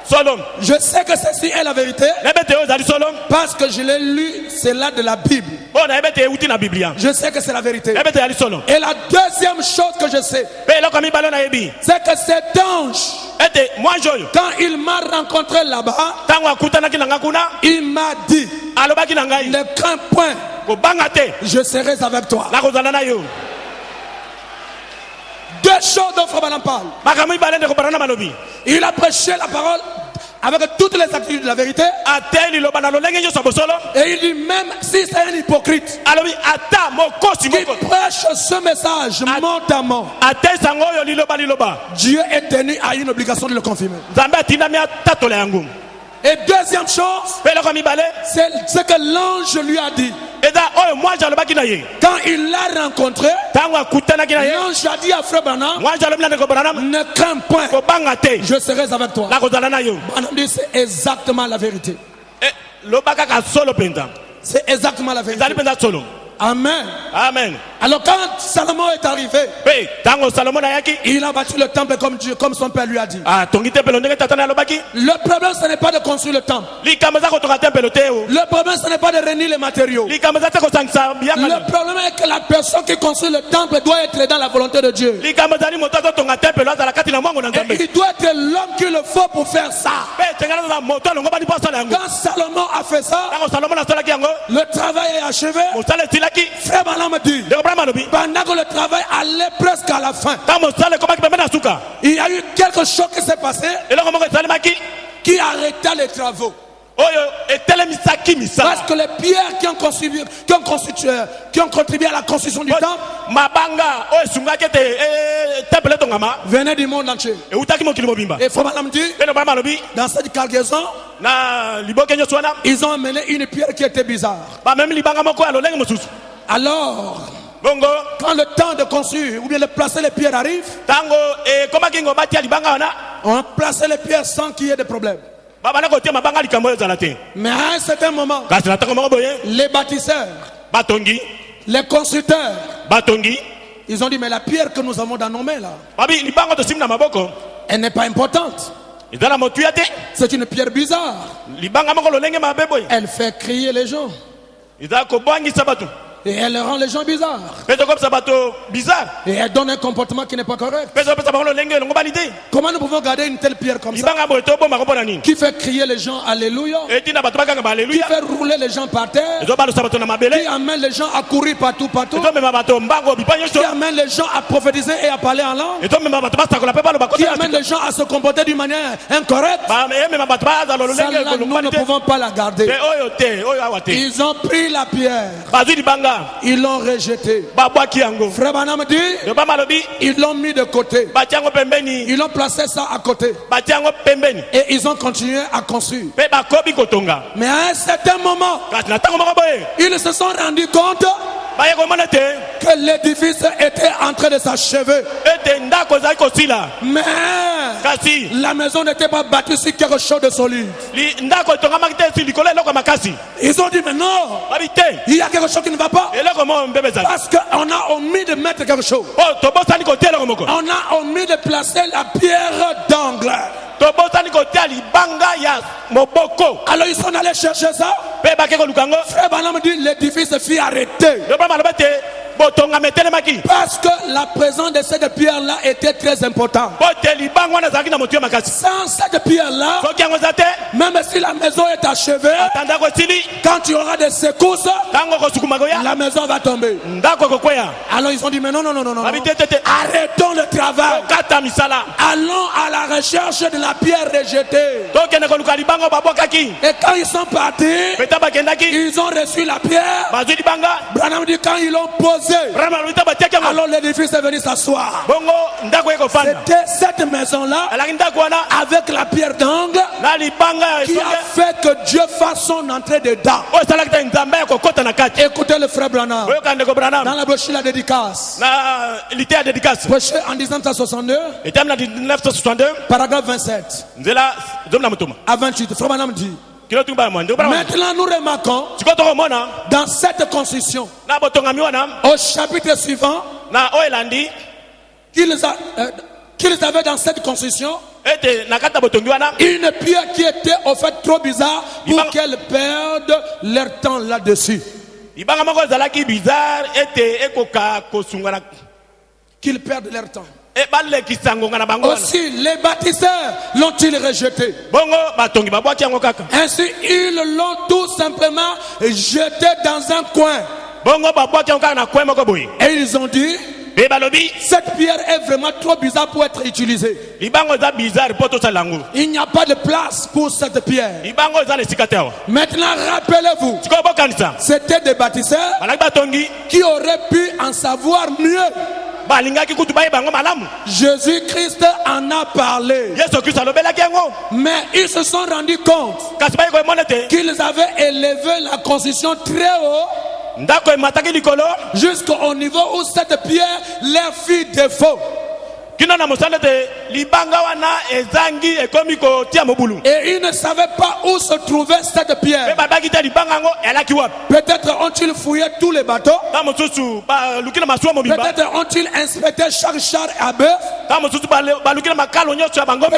solo Je sais que ceci est la vérité nayebi ete oyo ezali solo parce que je l'ai lu, c'est là de la Bible. oyo nayebi ete euti na biblia Je sais que c'est la vérité. nayebi ete ezali solo Et la deuxième chose que je sais, mpe eloko ya mibale oyo nayebi c'est que cet ange, ete mwanji oyo quand il m'a rencontré là-bas, ntango akutanaki na nga kuna il m'a dit, alobaki na ngai ne crains point, kobanga te je serai avec toi. nakozala na yo Deux choses dont Frère Branham parle. makambo mibale nde kobana na malobi Il a prêché la parole avec toutes les attitudes de la vérité. ate liloba na lolenge nyonso ya bosolo Et il dit, même si c'est un hypocrite alobi ata mokosi qui moko prêche ce message mot à mot, ate sango oyo liloba Dieu est tenu à une obligation de le confirmer. nzambe atindami atatola yango Et deuxième chose, mpe eloko ya mibale c'est ce que l'ange lui a dit. eza oyo mwanji alobaki na ye Quand il l'a rencontré, ntango akutanaki na ye l'ange a dit à Frère Branham, mwanji alobi na ndeko branam ne crains point, kobanga te je serai avec toi. nakozala na yo Branham dit, c'est exactement la vérité. loba kaka solo mpenza C'est exactement la vérité. ezali mpenza solo Amen. amen Alors quand Salomon est arrivé, mpe ntango salomo ayaki il a bâti le temple comme son père lui a dit. atongi tempelo ndenge tata na alobaki Le problème, ce n'est pas de construire le temple. likambo eza kotonga tempelo te o Le problème, ce n'est pas de réunir les matériaux. likambo eza te kosangisa biyanga Le problème est que la personne qui construit le temple doit être dans la volonté de Dieu. likambo ezali moto azotonga tempelo azala kati na mwango na Et nzambe il doit être l'homme qu'il le faut pour faire ça. mpe tengana na moto alongobani mpo asala yango Quand Salomon a fait ça, ntango salomo asalaki yango le travail est achevé. mosala esilaki Frère Branham dit, ndeko pendant que le travail allait presque à la fin, ta mosala ekoma ki pembeni na suka il y a eu quelque chose qui s'est passé eloko moko esalemaki qui arrêta les travaux. oyo etelemisaki misala Parce que les pierres qui ont contribué à la construction du temple mabanga oyo esungaki ete temple etongama venaient du monde entier. eutaki mokili mobimba Et Frère Branham dit, pene bana malobi dans cette cargaison, na liboke nyonso wana ils ont amené une pierre qui était bizarre. bamemi libanga moko ya lolenge mosusu Alors, bongo quand le temps de construire ou bien de placer les pierres arrive, ntango ekomaki ngo batia libanga wana on a placé les pierres sans qu'il y ait de problème. babana kotia mabanga likambo oyo ezala te Mais à un certain moment, kasi na ntango moko boye les bâtisseurs, batongi les constructeurs, batongi ils ont dit, mais la pierre que nous avons dans nos mains là, babi libanga tosimi na maboko elle n'est pas importante. eza na motuya te C'est une pierre bizarre. libanga moko lolenge mabe boye Elle fait crier les gens. eza kobwangisa bato Et elle rend les gens bizarres. mpe tokopesa bato bizarre Et elle donne un comportement qui n'est pas correct. mpe topesa bango lolenge elongo bali te Comment nous pouvons garder une telle pierre comme ça libanga boye tobomaka mpo na nini qui fait crier les gens Alléluia, etinda bato bakanga qui baaleluya fait rouler les gens par terre, ezobalosa bato na qui mabele amène les gens à courir partout, ezomema bato mbango bipa nyonso qui amène les gens à prophétiser et à parler en langue, ezomema bato basakola mpe baloba qui amène les gens à se comporter d'une manière incorrecte. emema bato baza lolenge Celle-là, nous kolongobali ne te pouvons pas la garder. mpe oyo te oyo awa te Ils ont pris la pierre, bazwi libanga ils l'ont rejetée. babwaki yango Frère Branham dit, yoba malobi ils l'ont mis de côté. batia yango pembeni Ils ont placé ça à côté. batia yango pembeni Et ils ont continué à construire. mpe bakobi kotonga Mais à un certain moment, kasi na ntango moko boye ils se sont rendus compte baye komona te que l'édifice était en train de s'achever. ete ndako ezali kosila Mais kasi la maison n'était pas bâtie sur quelque chose de solide. ndako etongamaki te esi likolo eloko makasi Ils ont dit, mais non, babi te il y a quelque chose qui ne va pas. eloko moko mbebe ezali Parce qu'on a omis de mettre quelque chose. oyo tobosani kotia eloko moko On a omis de placer la pierre d'angle. tobosani kotia libanga ya moboko Alors ils sont allés chercher ça. mpe bake koluka yango Frère Branham dit, l'édifice fut arrêté. yoba maloba te botongama etelemaki Parce que la présence de cette pierre-là était très importante. po te libanga wana ezalaki na motu ya makasi Sans cette pierre-là, soki yango eza te même si la maison est achevée, ata ndako esili quand il y aura des secousses, ntango kosukuma koya la maison va tomber. ndako ekokweya Alors ils ont dit, mais non, non, non, non, non. babi te te te Arrêtons le travail. kata misala Allons à la recherche de la pierre rejetée. tokende koluka libanga babwakaki Et quand ils sont partis, peta bakendaki ils ont reçu la pierre. bazwi libanga Branham dit, quand ils l'ont posée, vraiment lobita batiaki yango alors l'édifice est venu s'asseoir. bongo ndako ekofanda C'était cette maison-là, alaki ndako wana avec la pierre d'angle, na libanga ya qui a esonge fait que Dieu fasse son entrée dedans. oyo esalaki te nzambe ya kokɔta na kati Écoutez le frère Branham. oyoka ndeko Dans branam la brochure La Dédicace, na lite ya dédicace prêché en 1962, etami na 1962 paragraphe 27 nzela zomi na motoma à 28, frère Branham dit, kilo tungi baya mwa ndeko branam maintenant nous remarquons sikoyo tokomona dans cette construction, na botongami wana au chapitre suivant, na oyo elandi qu'ils avaient dans cette construction ete na kati ya botongi wana une pierre qui était au fait trop bizarre pour Ibang- qu'elles perdent leur temps là-dessus. libanga moko ezalaki bizarre ete ekoka kosungana Qu'ils perdent leur temps. balekisa ngonga na bango wana Aussi, les bâtisseurs l'ont-ils rejeté. bongo batongi babwaki yango kaka Ainsi, ils l'ont tout simplement jeté dans un coin. bongo babwaki yango kaka na kwe moko boye Et ils ont dit, mpe balobi cette pierre est vraiment trop bizarre pour être utilisée. libango eza bizarre mpo tosala yango Il n'y a pas de place pour cette pierre. libango eza na esika te awa Maintenant, rappelez-vous, sikoyo bokanisa c'était des bâtisseurs balaki batongi qui auraient pu en savoir mieux. balingaki kutu bayeba yango malamu Jésus-Christ en a parlé. yesu kristo alobelaki yango Mais ils se sont rendus compte kasi bayi koyemona te qu'ils avaient élevé la construction très haut ndako emataki likolo jusqu'au niveau où cette pierre leur fit défaut. kino na mosala ete libanga wana ezangi ekomi kotia mobulu Et ils ne savaient pas où se trouvait cette mpe pierre. babaki te libanga yango elaki wapi Peut-être ont-ils fouillé tous les bateaux. ta mosusu baluki na masuwa mobimba Peut-être ont-ils inspecté chaque char à bœuf. ta mosusu baluki na makalo nyonso ya bangombe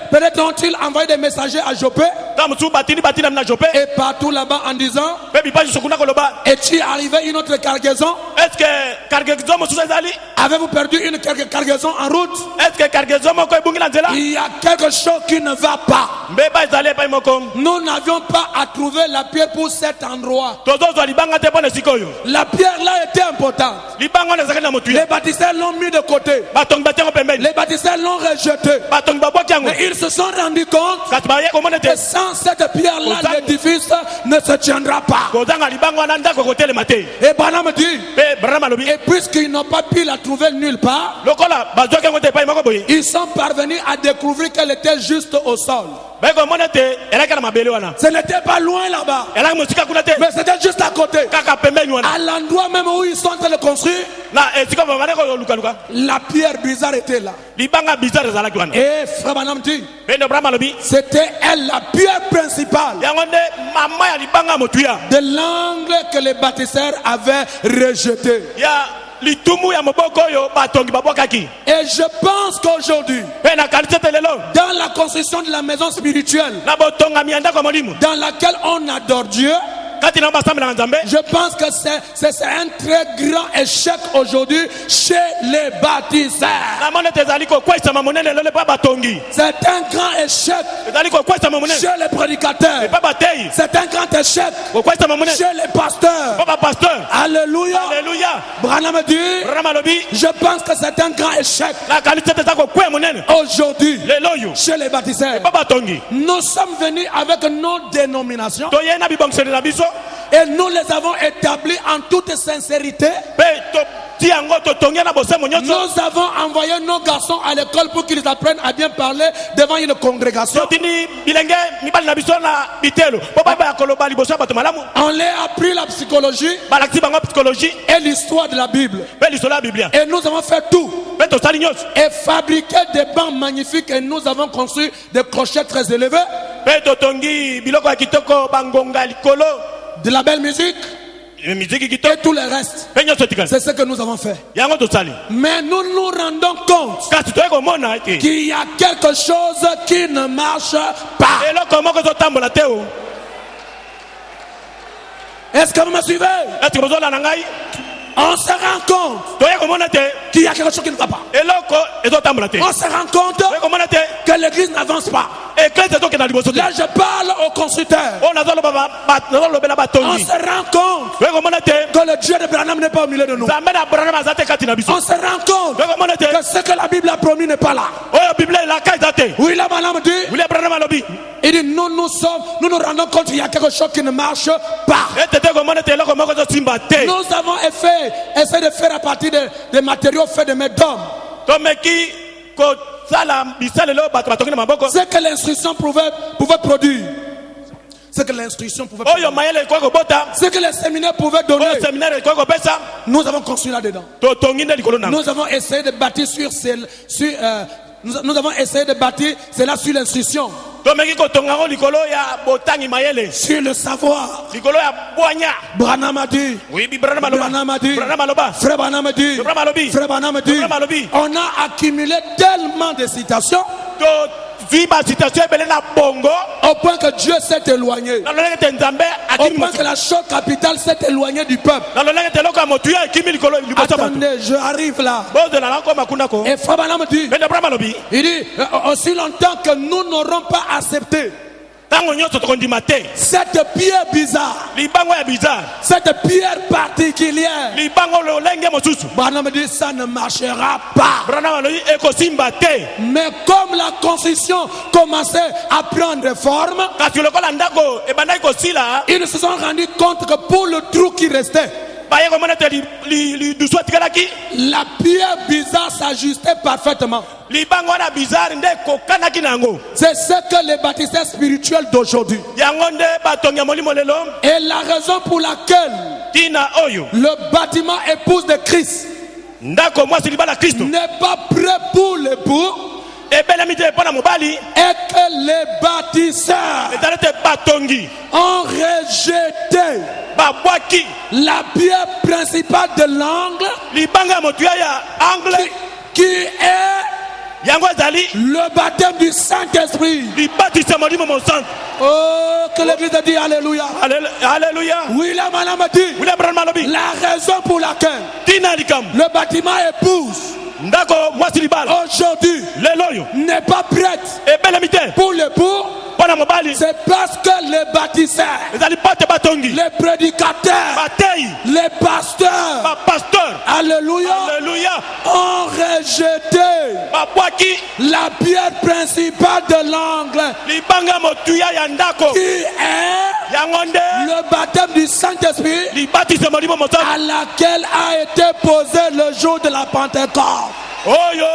Peut-être ont-ils envoyé des messagers à Jopé ta mosusu batindi batinami na jope et partout là-bas en disant, mpe bipai nyonso kuna koloba est-il arrivé une autre cargaison? estce cargaison mosusu ezali Avez-vous perdu une cargaison en route? route, est-ce que cargaison moko ebungi na nzela il y a quelque chose qui ne va pas. mbeba ezali epai moko Nous n'avions pas à trouver la pierre pour cet endroit. tozozwa libanga te mpo na esika oyo La pierre là était importante. libanga wana ezalaki na motuya Les bâtisseurs l'ont mis de côté. batongi batiango pembeni Les bâtisseurs l'ont rejeté. batongi babwaki yango Mais ils se sont rendus compte kasi baye komona que te sans cette pierre-là, l'édifice ne se tiendra pas. kozanga libanga wana ndako kotelema te Et Branham dit, mpe branam alobi et puisqu'ils n'ont pas pu la trouver nulle part, lokola bazwaki yango te epai moko boye ils sont parvenus à découvrir qu'elle était juste au sol. baye komona te elaki na mabele wana Ce n'était pas loin là-bas, elaki mosika kuna te mais c'était juste à côté. kaka pembeni wana À l'endroit même où ils sont en train de construire, na esika babane kolukaluka la pierre bizarre était là. libanga bizarre ezalaki wana Et Frère Branham dit, mpe ndo branam alobi c'était elle la pierre principale yango nde mama ya libanga ya motuya de l'angle que les bâtisseurs avaient rejeté. ya litumu ya moboko oyo batongi babwakaki Et je pense qu'aujourd'hui, mpe na kanisa te lelo dans la construction de la maison spirituelle, na botongami ya ndako ya molimo dans laquelle on adore Dieu, kati na basambelaka nzambe je pense que c'est un très grand échec aujourd'hui chez les bâtisseurs. namoni ete ezali kokwesama monene lelo epa batongi C'est un grand échec ezali kokwesama monene chez les prédicateurs. epa bateyi C'est un grand échec kokwesama monene chez les pasteurs. mpo bapasteur Alléluia. alleluya Branham dit, branam alobi je pense que c'est un grand échec na kanisa ete eza kokweya monene aujourd'hui lelo oyo chez les bâtisseurs. epa batongi Nous sommes venus avec nos dénominations toye na bibongiseli na biso et nous les avons établies en toute sincérité. mpe toti yango totongi na bosembo nyonso Nous avons envoyé nos garçons à l'école pour qu'ils apprennent à bien parler devant une congrégation. totindi bilenge mibali na biso na bitelo mpo bayeba koloba liboso ya bato malamu On leur a appris la psychologie balakisi bango psychologie et l'histoire de la Bible. mpe lisolo ya biblia Et nous avons fait tout. mpe tosali nyonso Et fabriqué des bancs magnifiques et nous avons construit des crochets très élevés, mpe totongi biloko ya kitoko bangonga likolo de la belle musique miziki et kitoko tout le reste. mpe nyonso etikali C'est ce que nous avons fait. yango tosali Mais nous nous rendons compte kasi toye komona ete qu'il y a quelque chose qui ne marche pas. eloko moko ezotambola te o Est-ce que vous me suivez? ete bozolanda ngai On se rend compte toye komona te qu'il y a quelque chose qui ne va pas. eloko ezotambola te On se rend compte toye komona te que l'église n'avance pas. eklese ezokenda liboso te Là, je parle aux constructeurs. oyo nazolobela On batongi se rend compte toye komona te que le Dieu de Branham n'est pas au milieu de nous. nzambe na branam aza te kati na biso On se rend compte toye komona te que ce que la Bible a promis n'est pas là. oyo biblia elaka eza te Oui, là, Branham dit, wile branam alobi il dit, nous nous rendons compte qu'il y a quelque chose qui ne marche pas. ete te komona ete eloko moko ezosimba te Nous avons essayé de faire à partir des matériaux faits de main d'homme. tomeki kosala bisalelo bato batongi na maboko Ce que l'instruction pouvait produire. Ce que l'instruction pouvait produire. oyo mayele ekoki kobota Ce que les séminaires pouvaient donner. oyo seminaire ekoki kopesa Nous avons construit là-dedans. totongi nde likolo nango Nous avons essayé de bâtir nous avons essayé de bâtir cela sur l'instruction, tomeki kotonga yango likolo ya botangi mayele sur le savoir. likolo ya bwanya Branham a dit, oyebi branam Branham a dit, aloba Frère Branham a dit, branam alobi Frère Branham a dit, Branham alobi on a accumulé tellement de citations tozwi basitation ebele na bongo au point que Dieu s'est éloigné. na lolenge ete nzambe Au akimi point que la chose capitale s'est éloignée du peuple. na lolenge ete eloko ya motuya ekimi likolo liboso ya bato Attendez, je arrive là. bozela nakoma kunako Et Frère Branham dit, mpe branam alobi il dit, aussi longtemps que nous n'aurons pas accepté ntango nyonso tokondima te cette pierre bizarre, libango ya bizarre cette pierre particulière, libango lolenge mosusu Branham dit, ça ne marchera pas. branam alobi ekosimba te Mais comme la construction commençait à prendre forme, kasi lokola ndako ebandaki kosila ils se sont rendus compte que pour le trou qui restait, baye komona ete lidusu atikalaki la pierre bizarre s'ajustait parfaitement. libango wana bizarre nde ekokanaki na yango C'est ce que les baptisteurs spirituels d'aujourd'hui. yango nde batongi ya molimo lelo Et la raison pour laquelle ntina oyo le bâtiment épouse de Christ ndako mwasi libala kristo n'est pas prêt pour l'époux ebelemi te mpo na mobali et que les bâtisseurs ezali te batongi ont rejeté babwaki la pierre principale de l'angle libanga ya motuya ya angle qui est yango ezali le baptême du Saint-Esprit. libatisa molimo mosantu Oh, que l'église a dit Alléluia. alleluya Oui, la madame a dit wile branam alobi la raison pour laquelle ntina likambo le bâtiment épouse ndako mwasi libala aujourd'hui lelo oyo n'est pas prête ebelemi te pour l'époux, mpona mobali c'est parce que les bâtisseurs, ezali mpo te batongi les prédicateurs, bateyi les pasteurs, bapasteur alléluia, alleluya ont rejeté babwaki la pierre principale de l'angle libanga motuya ya ndako qui est yango nde le baptême du Saint-Esprit libatiso molimo mosantu à laquelle a été posé le jour de la Pentecôte. oyo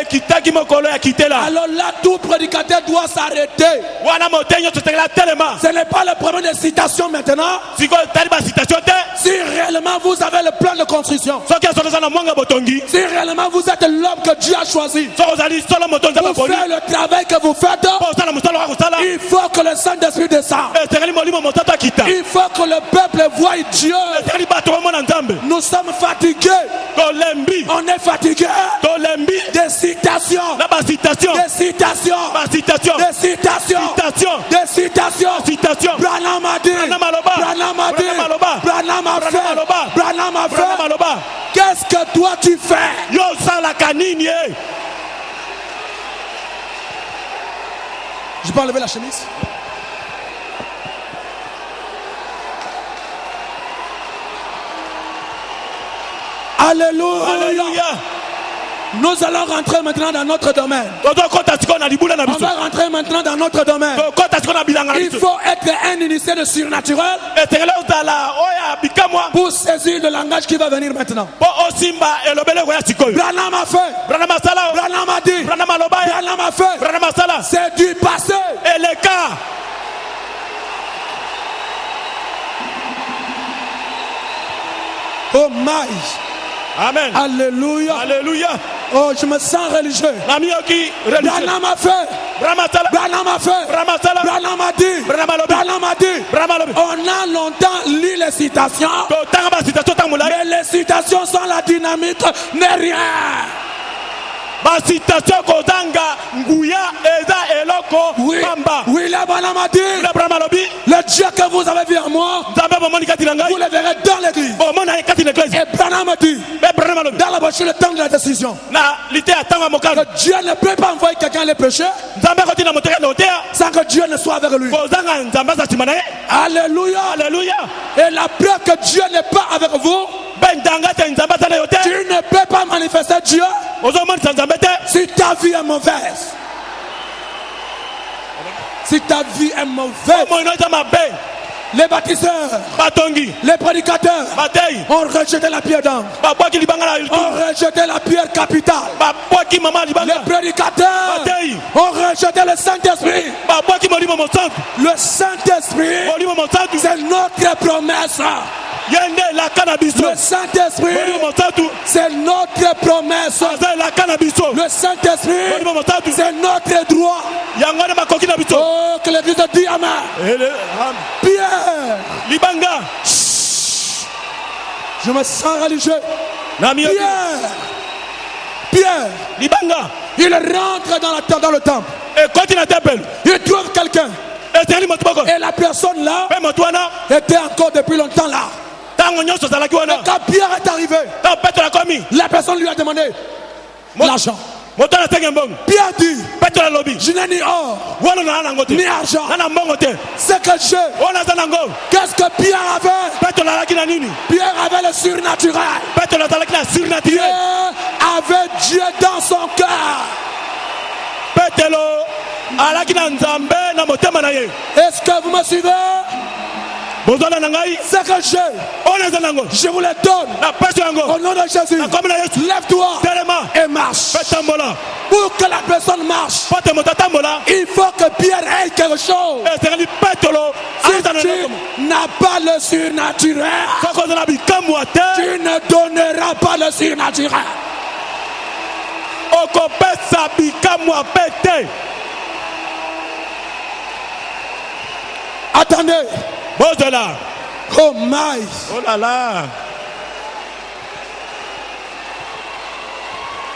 ekitaki mokolo ya kitela Alors là, tout prédicateur doit s'arrêter. wana motei nyonso esengela telema Ce n'est pas le problème de citation maintenant. sikoyo tali basitation te Si réellement vous avez le plan de construction, soki soki oza na mwanga botongi si réellement vous êtes l'homme que Dieu a choisi soki ozali solo moto nzambe pour aponi faire le travail que vous faites, mpo osala mosala waka kosala il faut que le Saint-Esprit descende. esengeli molimo mosantu akita Il faut que le peuple voie Dieu. esengeli bato bamona nzambe Nous sommes fatigués. tolembi On est fatigués tolembi des citations, na basitation des citations, basitation des citations, citation des citations. citation Branham a dit, Branham aloba. Branham a dit, Branham aloba. Branham a Branham fait, aloba. Branham a Branham fait. aloba Qu'est-ce que toi tu fais? yo osalaka nini e Je peux enlever la chemise? Alléluia. alleluya Nous allons rentrer maintenant dans notre domaine. tozokota sikoyo na libula na On biso va rentrer maintenant dans notre domaine. tokota sikoyo na bilanga na Il biso faut être un initié de surnaturel esengeli ozala oyo ya bikamwa pour saisir le langage qui va venir maintenant. mpo osimba elobeleko ya sikoyo Branham a fait, Branham asala Branham a dit, Branham aloba ye Branham a fait. Branham asala C'est du passé. eleka Oh my. amen Alléluia. alleluya Oh, je me sens religieux. namiyoki religieux Branham a fait. Branham asala Branham a fait. Branham asala Branham a dit. Branham alobi Branham a dit. Branham alobi On a longtemps lu les citations, totanga basitation ntango molai mais les citations sans la dynamique n'est rien. basitation kozanga nguya eza eloko Oui, pamba oui, le Branham a dit. le Branham alobi Le Dieu que vous avez vu en moi, nzambe bomoni kati na ngai vous le verrez dans l'église. bomona ye kati na eglise Et Branham a dit, me Branham alobi dans la voiture, le temps de la décision, na lite ya ntango ya mokano que Dieu ne peut pas envoyer quelqu'un aller prêcher nzambe akotina moto eke na oteya sans que Dieu ne soit avec lui. kozanga nzambe aza nsima na ye Alléluia. alleluya Et la preuve que Dieu n'est pas avec vous, mpe ndanga te nzambe aza na yo te tu ne peux pas manifester Dieu ozomonisa nzambe te si ta vie est mauvaise. Si ta vie est mauvaise, moino eza mabe les bâtisseurs, batongi les prédicateurs bateyi ont rejeté la pierre d'angle, babwaki libanga na ont litu rejeté la pierre capitale. babwaki mama ya Les libanga prédicateurs bateyi ont rejeté le Saint-Esprit. babwaki molimo mosantu Le Saint-Esprit, molimo mosantu c'est notre promesse. ye nde elaka na biso Le Saint-Esprit, molimo mosantu c'est notre promesse. aza elaka na biso Le Saint-Esprit, molimo mosantu c'est notre droit. yango nde makoki na biso Oh, que l'Église dit Amen. Pierre, libanga je me sens religieux. na miyoki Pierre, libanga il rentre dans le temple. ekoti na tempele Il trouve quelqu'un. ezali moto moko Et la personne là mpe moto wana était encore depuis longtemps là. ntango nyonso ozalaki wana Quand Pierre est arrivé, ntango petro akomi la personne lui a demandé l'argent. moto anasenge mbongo Pierre dit, petro alobi je n'ai ni or, wana na nango te ni argent. na na mbongo te Ce que j'ai, wana aza nango qu'est-ce que Pierre avait? petro azalaki na nini Pierre avait le surnaturel. petro azalaki na surnaturel Pierre avait Dieu dans son cœur. petelo alaki na nzambe na motema na ye Est-ce que vous me suivez? bozala na ngai Ce que j'ai, oyo aza nango je vous le donne. na pesi yango Au nom de Jésus, na komi na yesu lève-toi telema et marche. mpe tambola Pour que la personne marche, po te moto atambola il faut que Pierre ait quelque chose. esengeli petelo Si aza na tu eloko n'as pas le surnaturel, soki oza na bikamwa te tu ne donneras pas le surnaturel. okopesa bikamwa mpe te Attendez. bozela Oh my. olala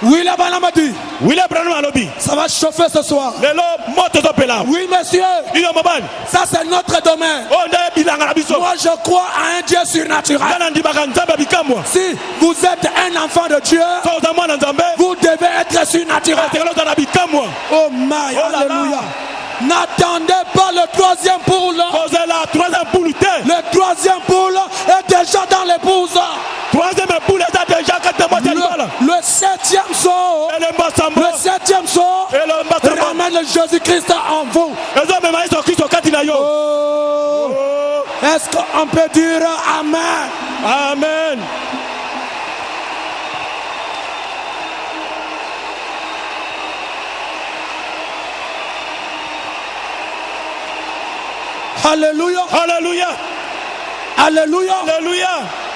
William Branham a dit, William Branham alobi ça va chauffer ce soir. lelo moto ezopela Oui, monsieur, iyo mobali ça c'est notre domaine. oyo nde bilanga na biso Moi, je crois à un Dieu surnaturel. nga na ndimaka nzambe bikamwa Si vous êtes un enfant de Dieu, so oza mwana nzambe vous devez être surnaturel. otekela oza na bikamwa Oh my, Oh là là. alléluia. N'attendez pas le troisième poule. kozela troisième poule te Le troisième poule est déjà dans l'épouse. troisième poule eza deja kati na mwasi ya libala Le septième saut, elemba sambo le septième saut elemba sambo ramène le Jésus-Christ en vous. ezomema yesu kristo kati na yo Oh, Oh, est-ce qu'on peut dire Amen? amen Alléluia, haleluya alléluia. haleluya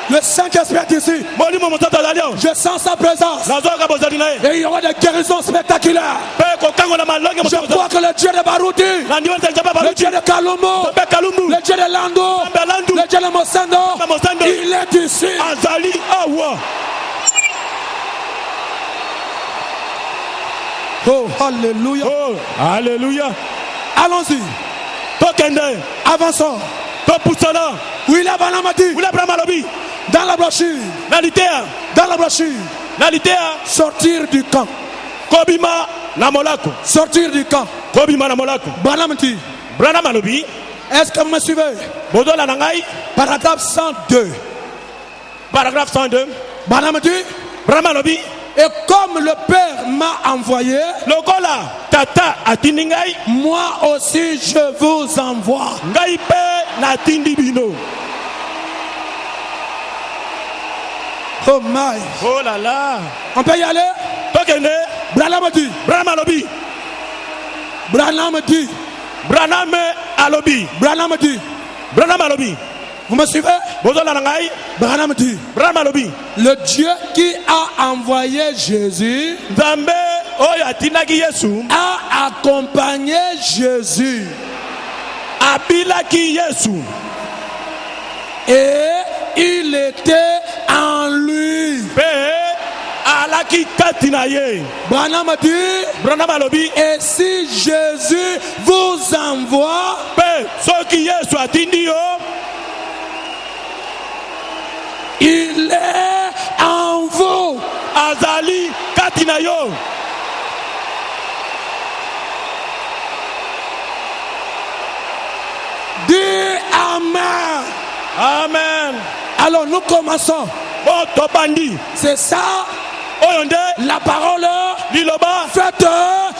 Le Saint-Esprit est ici. molimo mosantu azali awa Je sens sa présence. nazoyoka bozali na ye Et il y aura des guérisons spectaculaires. mpe kokango na malongi Je crois que le Dieu de Barouti, na ndima nzali nzambe le baluti Dieu de Kalumbu, nzambe kalumbu le Dieu de Lando, nzambe alandu le Dieu de Mosendo, nzambe mosando il est ici. azali awa Oh, alléluia. oh haleluya Allons-y. tokende Avançons. topusana William Branham a dit wila brama alobi dans la brochure, na liteya dans la brochure, na liteya sortir du camp, kobima na molako sortir du camp. kobima na molako Branham dit, branam alobi est-ce que vous me suivez? bozola na ngai Paragraphe 102. paragraphe 102 Branham dit, branam alobi et comme le Père m'a envoyé, lokola tata atindi ngai moi aussi je vous envoie. ngai mpe natindi bino Oh my. oh la la On peut y aller? tokende Branham dit, branam alobi Branham dit, branam alobi Branham dit. branam alobi Vous me suivez? bozola na ngai Branham dit, branam alobi le Dieu qui a envoyé Jésus nzambe oyo atindaki yesu a accompagné Jésus abilaki yesu et il était en lui. mpe alaki kati na ye Branham dit, branam alobi et si Jésus vous envoie, mpe soki yesu atindi yo il est en vous. azali kati na yo Dis Amen. amen Alors nous commençons. bo tobandi C'est ça oyo nde la parole liloba faite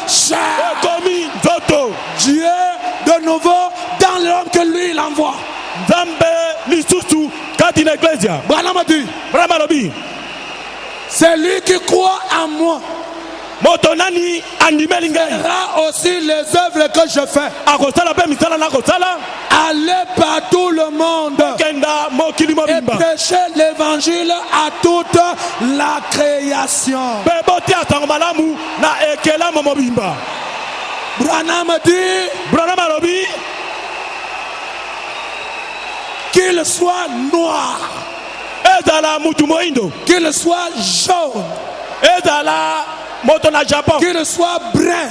chair. ekomi nzoto Dieu de nouveau dans l'homme que lui il envoie. nzambe lisusu kati na eklesia Branham dit, branam alobi c'est lui qui croit en moi. moto nani andimeli ngai Fera aussi les œuvres que je fais. akosala mpe misala nakosala Allez par tout le monde kenda mokili et mobimba prêchez l'évangile à toute la création. mpe botia sango malamu na ekelamo mobimba Branham dit branam alobi qu'il soit noir, ezala mutu moindo qu'il soit jaune, ezala moto na japon qu'il soit brun,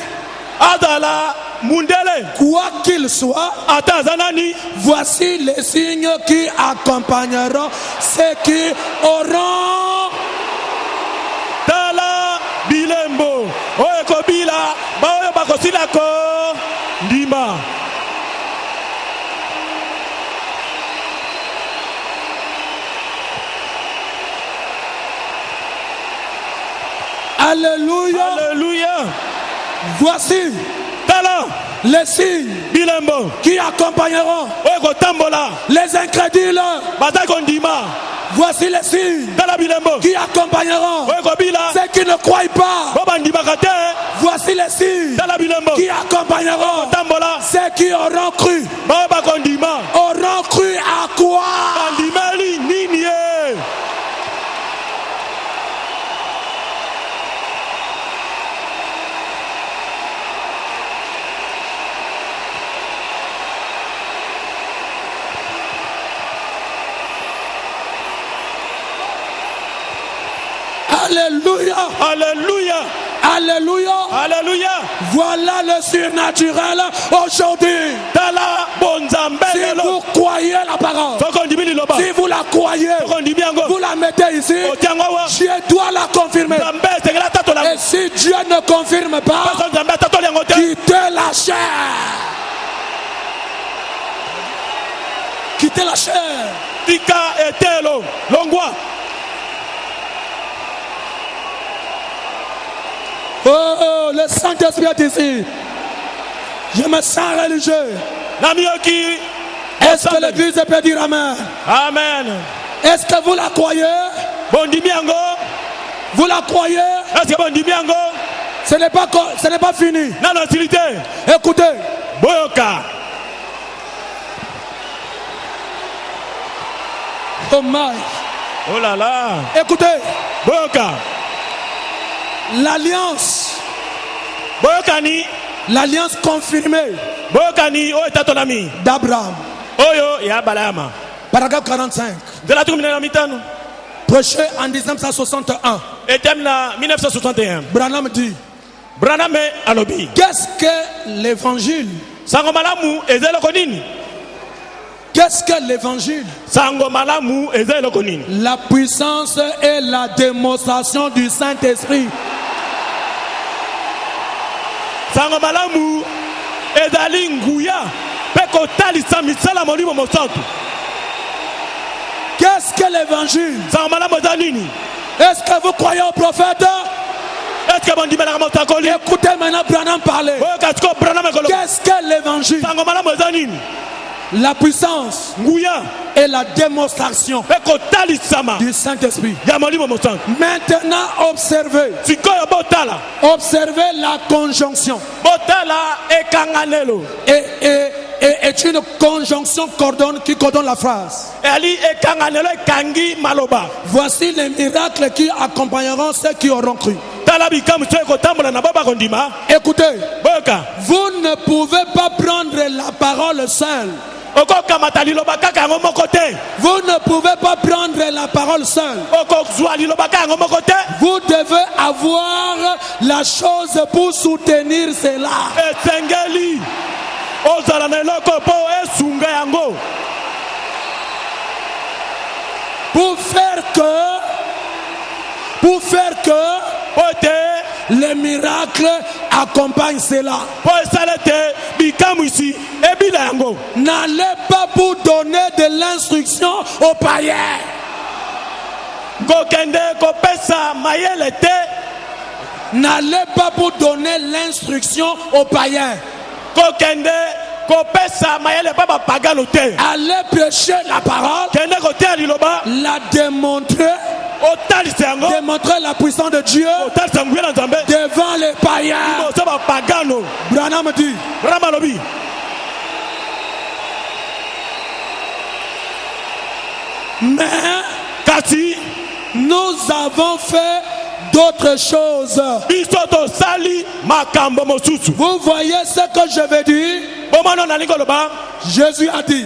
azala mundele quoi qu'il soit, ata aza nani voici les signes qui accompagneront ceux qui auront. tala bilembo oyo ekobila baoyo bakosilako ndima Alléluia. alleluya Voici tala les signes bilembo qui accompagneront oyo ekotambola les incrédules. bazali kondima Voici les signes tala bilembo qui accompagneront oyo ekobila ceux qui ne croient pas. po bandimaka te Voici les signes tala bilembo qui accompagneront tambola ceux qui auront cru. baoyo bakondima Auront cru à quoi? bandimeli nini ye Alléluia. Alléluia. Alléluia. Alléluia. Voilà le surnaturel aujourd'hui. Si vous croyez la parole, si vous la croyez, vous la mettez ici, Dieu doit la confirmer. Et si Dieu ne confirme pas, quittez la chair. Quittez la chair. Tika etelo longwa. Oh, le Saint-Esprit est ici. Je me sens religieux. Est-ce que l'église peut dire Amen? Amen. Est-ce que vous la croyez? Vous la croyez? Ce n'est pas fini. Écoutez. Boyoka. Oh my. Oh là là. Écoutez. Boyoka. L'alliance. Boyokani. L'alliance confirmée. Boyokani o eta ton ami d'Abraham. Oyo ya Balama. Paragraphe 45. De la tour na mitano. Prêché en 1961. Et na 1961. Branham dit. Branham alobi. Qu'est-ce que l'évangile? Sango malamu ezelo konini. Qu'est-ce que l'évangile? Sango malamu ezelo konini. La puissance et la démonstration du Saint-Esprit. Sango malamu ezali nguya peko talisa misala molimo mosantu. Qu'est-ce que l'évangile? Sango malamu ezalini. Est-ce que vous croyez au prophète? Est-ce que bon dimela motakoli? Écoutez maintenant Branham parler. Qu'est-ce que l'évangile? Sango malamu ezalini. La puissance et la démonstration du Saint-Esprit. Maintenant, observez. Observez la conjonction. Et une conjonction qui coordonne la phrase. Voici les miracles qui accompagneront ceux qui auront cru. Écoutez, vous ne pouvez pas prendre la parole seule. Vous ne pouvez pas prendre la parole seule. Vous devez avoir la chose pour soutenir cela. Pour faire que les miracles accompagnent cela. N'allez pas pour donner de l'instruction aux païens. N'allez pas pour donner l'instruction aux païens. Allez prêcher la parole, la démontrer, démontrer la puissance de Dieu devant les païens. Branham dit, mais nous avons fait d'autres choses. Vous voyez ce que je veux dire? Jésus a dit,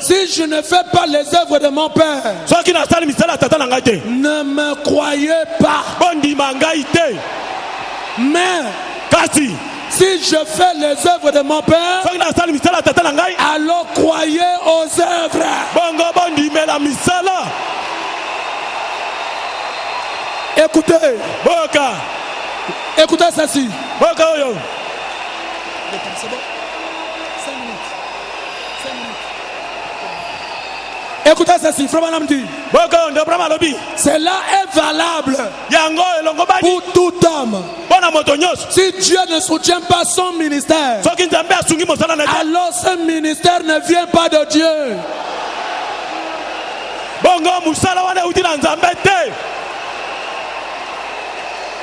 si je ne fais pas les œuvres de mon Père, ne me croyez pas. Mais si je fais les œuvres de mon Père, alors croyez aux œuvres. Écoutez. Écoutez ceci. Écoutez ceci, Frère Branham dit, cela est valable pour tout homme. Si Dieu ne soutient pas son ministère, alors ce ministère ne vient pas de Dieu.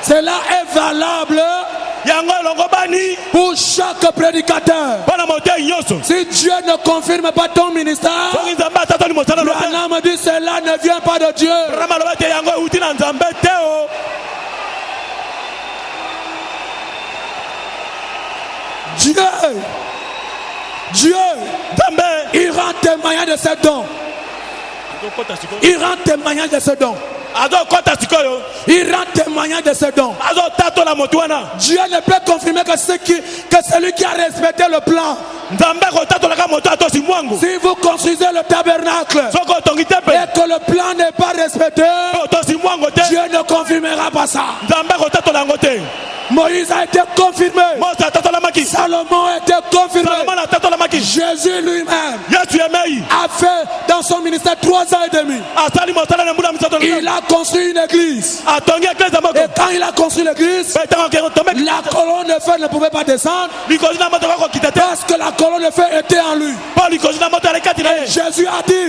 Cela est valable pour chaque prédicateur. Si Dieu ne confirme pas ton ministère, Branham dit cela ne vient pas de Dieu. Dieu, il rend témoignage de ses dons. Il rend témoignage de ce don. Il rend témoignage de ce don. Dieu ne peut confirmer que celui qui a respecté le plan. Si vous construisez le tabernacle et que le plan n'est pas respecté, Dieu ne confirmera pas ça. Moïse a été confirmé. Salomon a été confirmé. Jésus lui-même a fait dans son ministère 3 ans et demi. Il a construit une église. Et quand il a construit l'église, la colonne de feu ne pouvait pas descendre parce que la colonne de feu était en lui. Et Jésus a dit,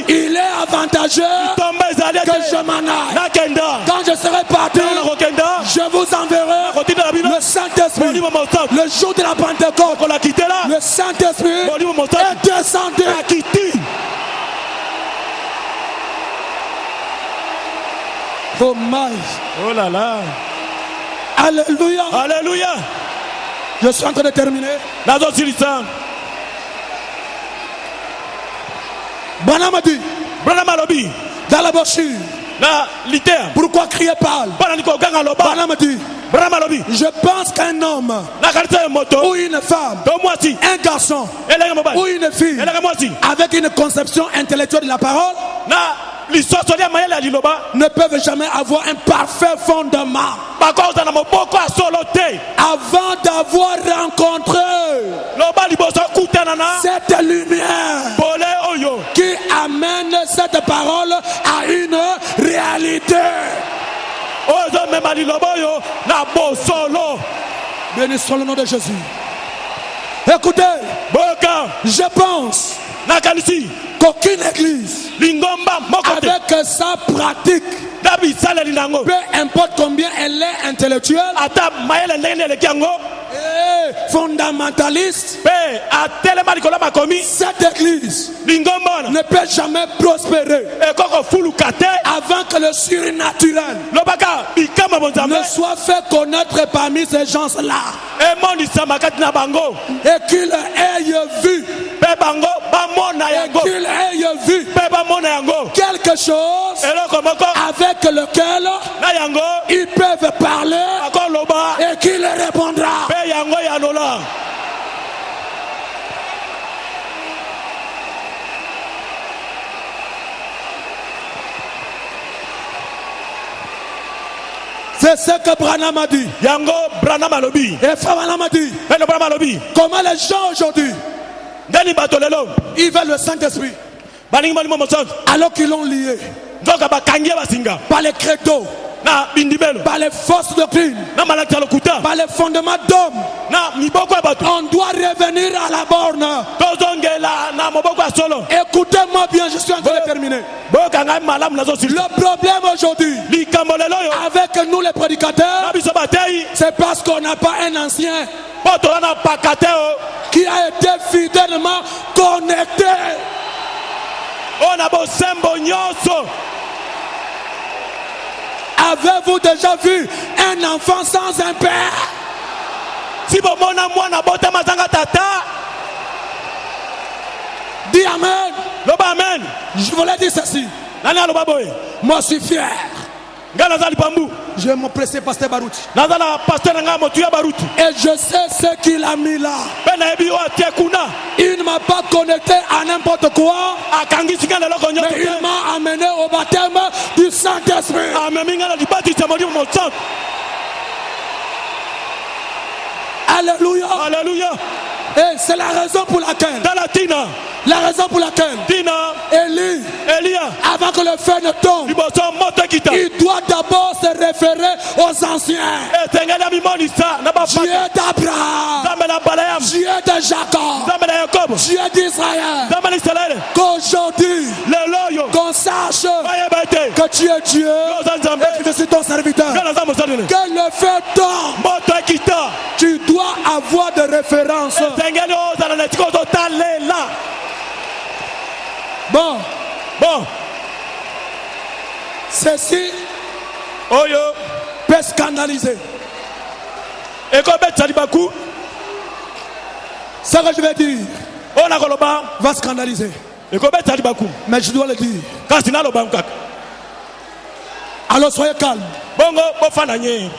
il est avantageux que je m'en aille. Quand je serai parti, je vous enverrai le Saint-Esprit. Le jour de la Pentecôte, le Saint-Esprit est descendu. Oh my. Oh là là. Alléluia. Alléluia. Je suis en train de terminer. Branham a dit dans la brochure, pourquoi crier parle? Branham a dit, je pense qu'un homme ou une femme, un garçon ou une fille avec une conception intellectuelle de la parole ne peuvent jamais avoir un parfait fondement avant d'avoir rencontré cette lumière qui amène cette parole à une réalité. Béni soit le nom de Jésus. Écoutez, je pense qu'aucune église avec sa pratique, peu importe combien elle est intellectuelle, fondamentaliste, cette église ne peut jamais prospérer avant que le surnaturel ne soit fait connaître parmi ces gens-là et qu'ils aient vu quelque chose avec lequel ils peuvent parler et qu'il répondra. C'est ce que Branham a dit. Et Branham a dit. Comment les gens aujourd'hui, ils veulent le Saint-Esprit alors qu'ils l'ont lié par les credos, par les fausses doctrines, par les fondements d'hommes. On doit revenir à la borne. Écoutez-moi bien, je suis en train de terminer. Le problème aujourd'hui avec nous les prédicateurs, c'est parce qu'on n'a pas un ancien qui a été fidèlement connecté. Avez-vous déjà vu un enfant sans un père? Dis amen. Je voulais dire ceci. Moi je suis fier. Je vais m'oppresser pasteur Barouti. Et je sais ce qu'il a mis là. Il ne m'a pas connecté à n'importe quoi, mais il m'a amené au baptême du Saint-Esprit. Alléluia. Alléluia. Et c'est la raison pour laquelle Élie, avant que le feu ne tombe, il doit d'abord se référer aux anciens. Dieu d'Abraham, Dieu de Jacob, Dieu d'Israël. Qu'aujourd'hui, qu'on sache que tu es Dieu et que je suis ton serviteur. Que le feu tombe, tu dois avoir des références. Bon. Ceci peut scandaliser. Ce que je vais dire va scandaliser. Mais je dois le dire. Kasi na lo bangkak. Alors soyez calme. Bongo bofananye.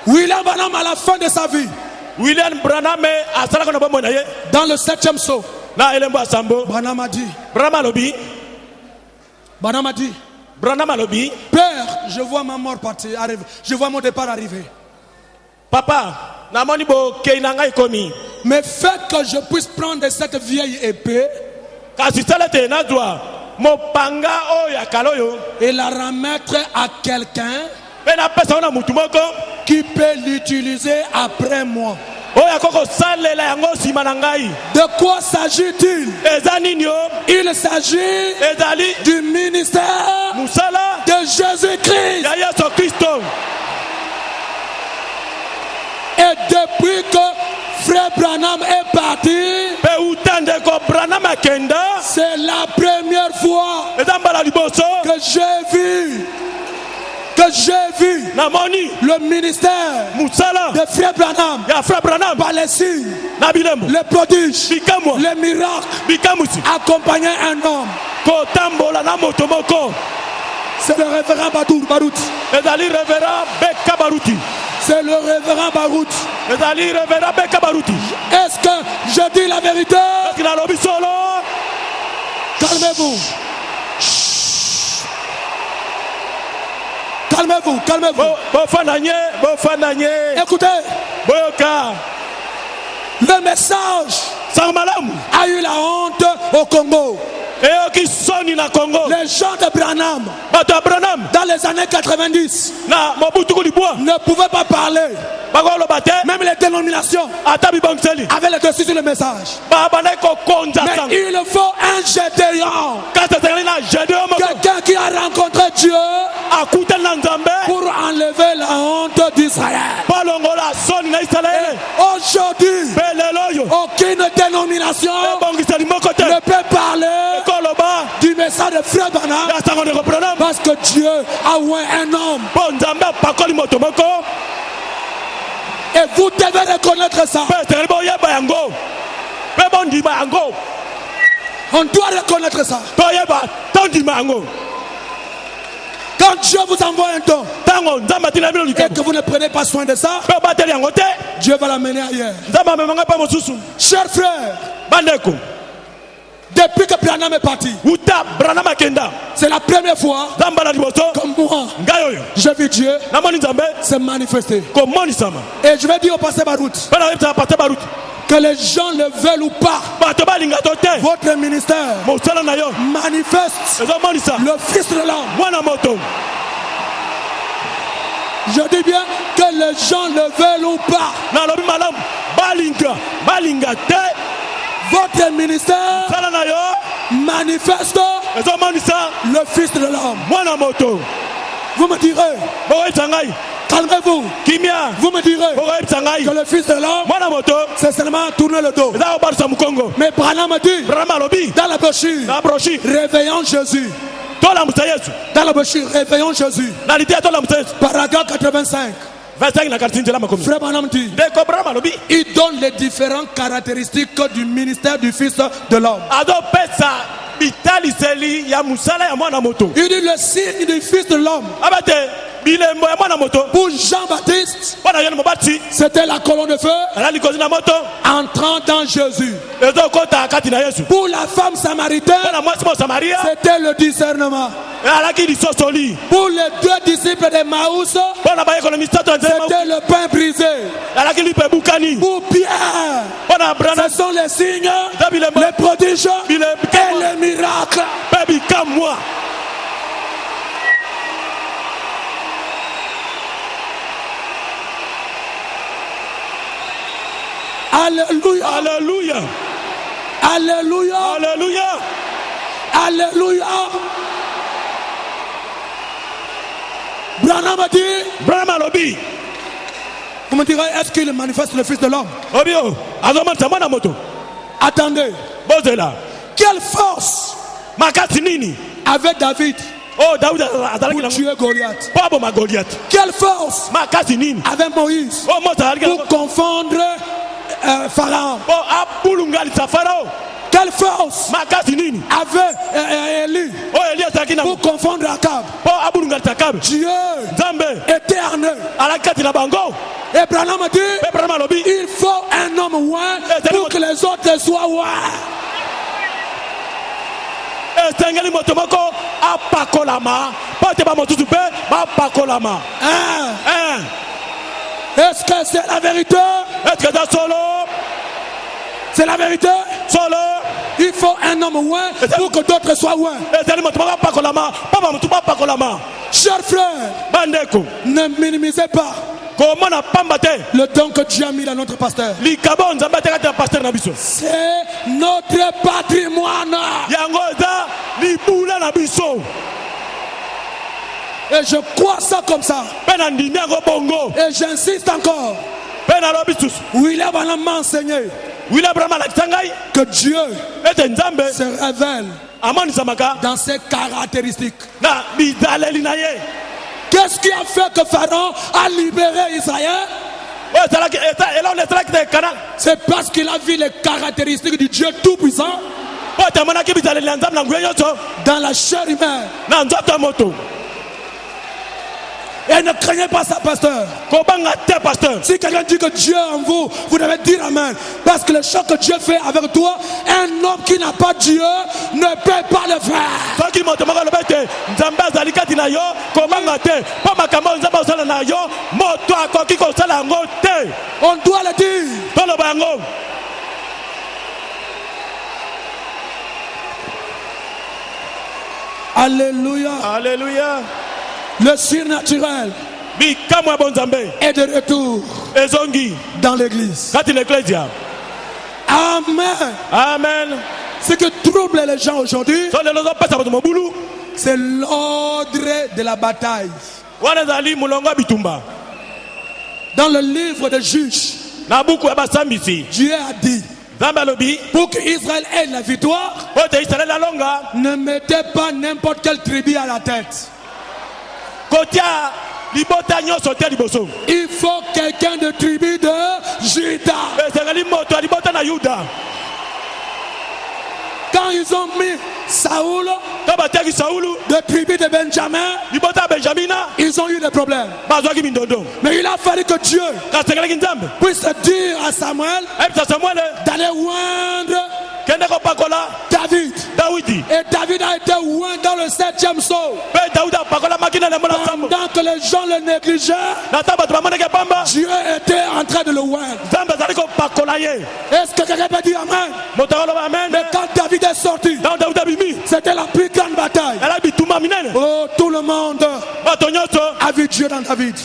William Branham à la fin de sa vie, William Branham asala kono bomo na ye. dans le 7e saut, Na elembo asambo. Branham a dit, Branham alobi. Branham alobi. Père, je vois ma mort partir, arriver. Je vois mon départ arriver. Papa, na moni bo keina ngai komi. Mais faites que je puisse prendre cette vieille épée Kasi salete na doa. Mo panga o ya kaloyo. et la remettre à quelqu'un Pe na pesa na mutu moko. qui peut l'utiliser après moi. Oya koko salela yango sima na ngai. De quoi s'agit-il? Eza nini o? Il s'agit Ezali du ministère musala de Jésus-Christ. ya Yesu Kristo. Et depuis que Frère Branham est parti, Pe utande ko Branham akenda. c'est la première fois Eza mbala liboso. que j'ai vu Na moni le ministère musala de Frère Branham ya Frère Branham. par les signes, Na bilembo. les prodiges, Bikamwa. les miracles, Bikamusi. accompagner un homme. Ko tambola na moto moko. C'est le révérend Baruti. Ezali révérend Beka Baruti. C'est le révérend Baruti. Ezali révérend Beka Baruti. Est-ce que je dis la vérité? Kina lobi solo. Calmez-vous. Calmez-vous, calmez-vous. Bofananye. Écoutez, Boyoka. le message Sangmalamu. a eu la honte au Congo. Eyoki soni na Congo. Les gens de Branham, Bato Branham. dans les années 90, Na Mobutu Kulibwa. ne pouvaient pas parler. Bagolo bate. Même les dénominations Atabi bangseli. avaient le dessus sur le message. Baba na ko konza sang. Mais il faut un gédéon. Kata tengeli na jede moko. Quelqu'un qui a rencontré Dieu Akuta na Nzambe. pour enlever la honte d'Israël. Balongola soni na Israël. Aujourd'hui, Beleloyo. aucune dénomination Bangiseli moko te. ne peut parler Koloba. du message de Frère Branham Ya sango de Branham. parce que Dieu a oint un homme. Bon Nzambe pakoli moto moko. Et vous devez reconnaître ça. Pe tengeli bo yeba yango. Pe bon dima yango. On doit reconnaître ça. To yeba ton dima yango. Quand Dieu vous envoie un don Tango Nzambe tina bino et likambo. que vous ne prenez pas soin de ça, Pe bateli yango te. Dieu va l'amener ailleurs. Nzambe amemanga pa mosusu. Chers frères, Bandeko. depuis que Branham est parti, Uta Branham akenda. c'est la première fois Nzamba na liboso. que moi, Ngayoyo. j'ai vu Dieu Na moni Nzambe. se manifester. Ko moni sama. Et je vais dire au pasteur Barout Pe na yeba pate baruti. que les gens le veulent ou pas, Bato balinga to te. votre ministère Mosala na yo. manifeste Ezo moni sa. le Fils de l'homme. Mwana moto. Je dis bien que les gens le veulent ou pas, Na lobi malamu. Balinga te. votre ministère Sala na yo. manifeste Ezo moni sa. le Fils de l'homme. Mwana moto. Vous me direz, Boye sangai. calmez-vous, Kimia. vous me direz Boye sangai. que le Fils de l'homme, Mwana moto. c'est seulement tourner le dos. Eza obaru sa mukongo. Mais Branham a dit Branham alobi. dans la brochure, Na broshi. réveillons Jésus. Tola musa Yesu. Dans la brochure, réveillons Jésus. Na litia tola musa Yesu. Paragraphe 85. 25 na kartinje la makomi. Frère Branham dit, Deko Branham alobi. il donne les différentes caractéristiques du ministère du Fils de l'homme. Ado pesa bitaliseli ya musala ya mwana moto. Il dit le signe du Fils de l'homme. Abate bilembo ya mwana moto. Pour Jean-Baptiste, Bwana yoni mobati. c'était la colonne de feu Alali kozi na moto. entrant dans Jésus. Ezo kota kati na Yesu. Pour la femme samaritaine, Bwana mwasi mo Samaria. c'était le discernement. Alaki lisosoli. Pour les deux disciples de Maús, Bwana ba ekonomi sato nzema. c'était le pain brisé. Alaki lipe bukani. Pour Pierre, Bwana Branham. ce sont les signes, Dabilembo. les prodiges Bile et les miracles. Baby come moi. Alléluia, Alléluia. alléluia, Alléluia. alléluia. Branham a dit, Branham alobi. vous me direz, est-ce qu'il manifeste le Fils de l'homme? Obio. Azoman sa mwana moto. Attendez, Bozela. quelle force Makasi nini. avait David Oh Daoud azalaki pour na tuer Goliath? Pabo ma Goliath. Quelle force Makasi nini. avait Moïse Oh Mose azalaki pour na confondre Pharaon? Oh apulungali sa Farao. Quelle force makasi nini avait Élie oyo Eli azalaki na pour confondre Akab? mpo abulungalisa Akabe Dieu nzambe était armé. alaki kati na bango Et Branham dit, mpe Branham alobi il faut un homme oint pour que les autres soient oints. esengeli moto moko apakolama mpo ete bamosusu mpe bapakolama. Est-ce que c'est la vérité? Est-ce que eza solo C'est la vérité. solo Il faut un homme oint pour que d'autres soient oints. ezali moto moko apakolama mpo bamotu bapakolama. Chers frères, bandeko ne minimisez pas komona pamba te le don que Dieu a mis dans notre pasteur. likabo nzambe atekati na paster na biso C'est notre patrimoine. yango eza libula na biso Et je crois ça comme ça. mpe na ndimi yango bongo Et j'insiste encore. mpe nalobi susu William Branham m'a enseigné wili abrahama alakisa ngai que Dieu ete nzambe se révèle amonisamaka dans ses caractéristiques. na bizaleli na ye Qu'est-ce qui a fait que Pharaon a libéré Israël? oyo eloko esalaki te kana C'est parce qu'il a vu les caractéristiques du Dieu Tout-Puissant po ete amonaki bizaleli ya nzambe na nguya nyonso dans la chair humaine. na nzoto ya moto. Et ne craignez pas ça, pasteur. Kobanga te pasteur. Si quelqu'un dit que Dieu est en vous, vous devez dire Amen. Parce que le choc que Dieu fait avec toi, un homme qui n'a pas Dieu ne peut pas le faire. soki moto moko alobi ete nzambe azali kati na yo kobanga te mpo makambo oyo nzambe azosala na yo moto akoki kosala yango te. On doit le dire. Toloba yango. Alléluia. Alléluia. Le surnaturel bikamwa ya bonzambe est de retour ezongi dans l'église. kati na eklezia. Amen. Amen. Ce qui trouble les gens aujourd'hui, so lelo ozopesa bato mobulu c'est l'ordre de la bataille. wana ezali molongo ya bitumba. Dans le livre de Juges, na buku ya basambisi Dieu a dit, nzambe alobi pour que Israël ait la victoire, po ete israele alonga ne mettez pas n'importe quelle tribu à la tête. kotia libota nyonso te liboso. Il faut quelqu'un de tribu de Juda. ezali moto ya libota na yuda. Quand ils ont mis Saoul to batiaki saulu de tribu de Benjamin, libota ya benjamina ils ont eu des problèmes. bazwaki mindondo. Mais il a fallu que Dieu kasengelaki nzambe puisse dire à Samuel ayebisa samuele d'aller oindre kende kopakola David. dawidi Et David a été oint dans le 7e saut. mpe dawidi apakolamaki na lembo na nzambe. Pendant que les gens le négligeaient, nata bato bamonaki pamba Dieu était en train de le oindre. nzambe azali kopakola ye. Est-ce que quelqu'un peut dire Amen? moto akoloba amen. Mais quand David est sorti, ntango dawidi abimi c'était la plus grande bataille. elaki bitumba minene. Oh, tout le monde bato nyonso a vu Dieu dans David.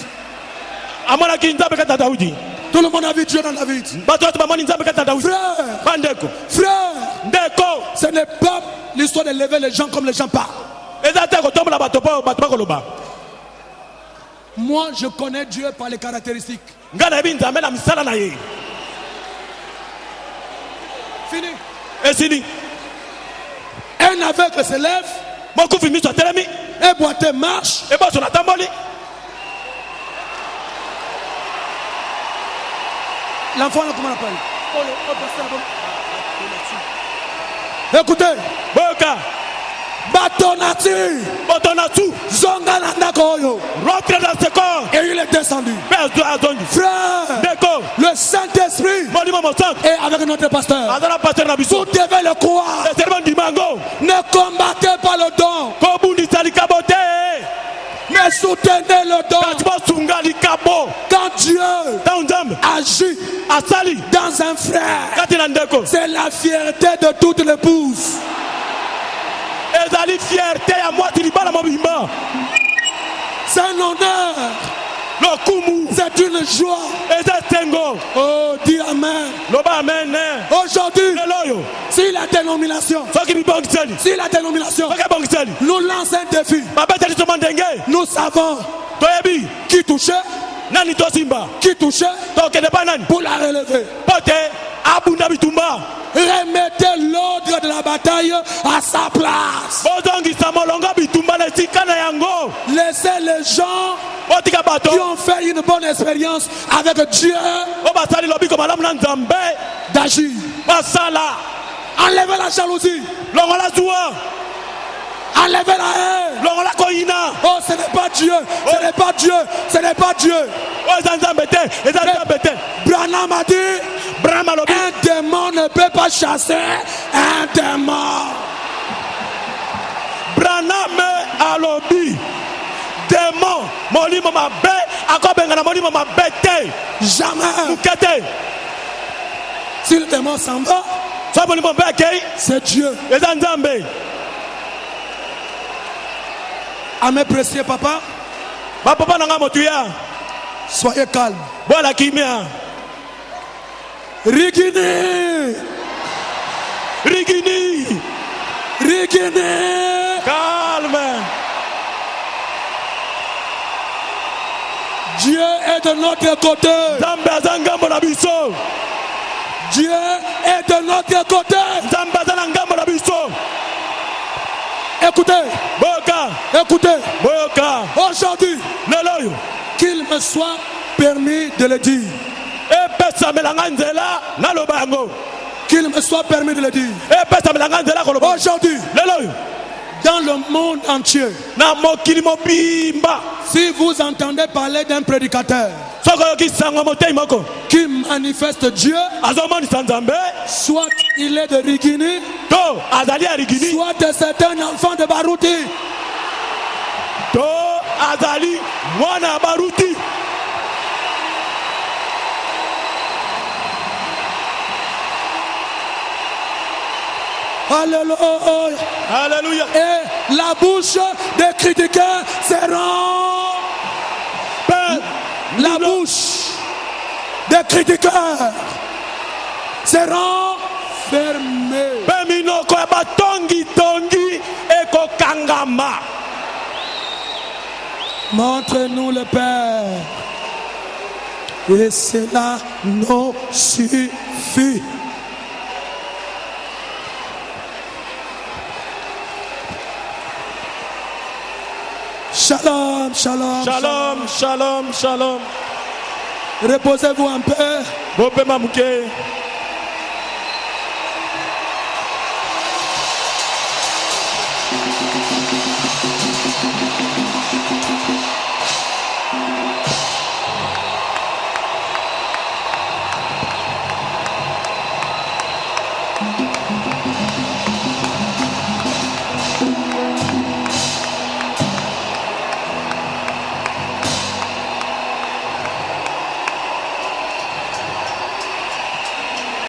amonaki nzambe kati na dawidi. Tout le monde a vu Dieu dans David. bato nyonso bamoni nzambe kati na dawidi. Frère, bandeko frère, ndeko ce n'est pas l'histoire de lever les gens comme les gens parlent. eza te kotombola bato mpo bato bakoloba. Moi, je connais Dieu par les caractéristiques. ngai nayebi nzambe na misala na ye. Fini. esili Un aveugle se lève, mokufi miso atelemi un boiteux marche. eboso natamboli. L'enfant, là, comment on l'appelle? Écoutez, boyoka Batonati, moto na su Zonga Nandako Oyo, rentre dans ce corps et il est descendu. mpe azongi. Frère, ndeko le Saint-Esprit molimo mosantu est avec notre pasteur. azala paster na biso. Vous devez le croire. eseli bondima yango Ne combattez pas le don, kobundisa likabo te mais soutenez le kasi don. bosunga likabo. Quand Dieu ntango nzambe agit asali dans un frère, kati na ndeko c'est la fierté de toute l'épouse. ezali fierté ya mwasi libala mobimba. C'est un honneur, lokumu c'est une joie. eza esengo. Oh, dis Amen. loba amen. Aujourd'hui, lelo oyo si la dénomination, soki mibongiseli soki soki ebongiseli nous lance un défi, babeteli somo ndenge nous savons toyebi qui toucher, nani tosimba tokende pa nani pour la relever. po te abunda bitumba. Remettez l'ordre de la bataille à sa place. bozongisa molongo bitumba na esika na yango. Laissez les gens botika bato qui ont fait une bonne expérience avec Dieu o basali lobiko malamu na nzambe d'agir. basala. Enlevez la jalousie. longola zuwa, Enlevez la haine. longola koina. Oh, ce n'est pas Dieu. Ce n'est pas Dieu. Ce n'est pas Dieu. Oh, eza nzambe te, eza nzambe te. Branham a dit, Branham alobi, un démon ne peut pas chasser un démon. Branham alobi, démon, molimo mabe, akobenga na molimo mabe te. Jamais. Mukete, Si le démon s'en va, so molimo mabe akei, c'est Dieu. eza nzambe. Amen, précieux papa. Bapapa nanga motuya, Soyez calme. bola kimia. Rigini. Rigini, Rigini. calme. Dieu est de notre côté. Nzambe aza ngambo na biso. Dieu est de notre côté. Nzambe aza na ngambo na biso. Écoutez, Boyoka, écoutez. boyoka. Aujourd'hui, Lelo oyo, qu'il me soit permis de le dire. epesamelanga nzela naloba yango. Qu'il me soit permis de le dire. Epesamelanga nzela koloba. Aujourd'hui, Lelo oyo, dans le monde entier, na mokili mobimba, si vous entendez parler d'un prédicateur soki oyoki sango motei moko qui manifeste Dieu, azomonisa nzambe, soit il est de Rigini, to azali ya rigini, soit c'est un enfant de Barouti, to azali mwana ya baruti. alléluia, Alléluia. et la bouche des critiqueurs sera, la bouche des critiqueurs sera fermée. Pe minoko ya batongi ekokangama. Montre-nous le Père, et cela nous suffit. Shalom, shalom, Shalom, shalom, shalom. Reposez-vous un peu. Bopema muke.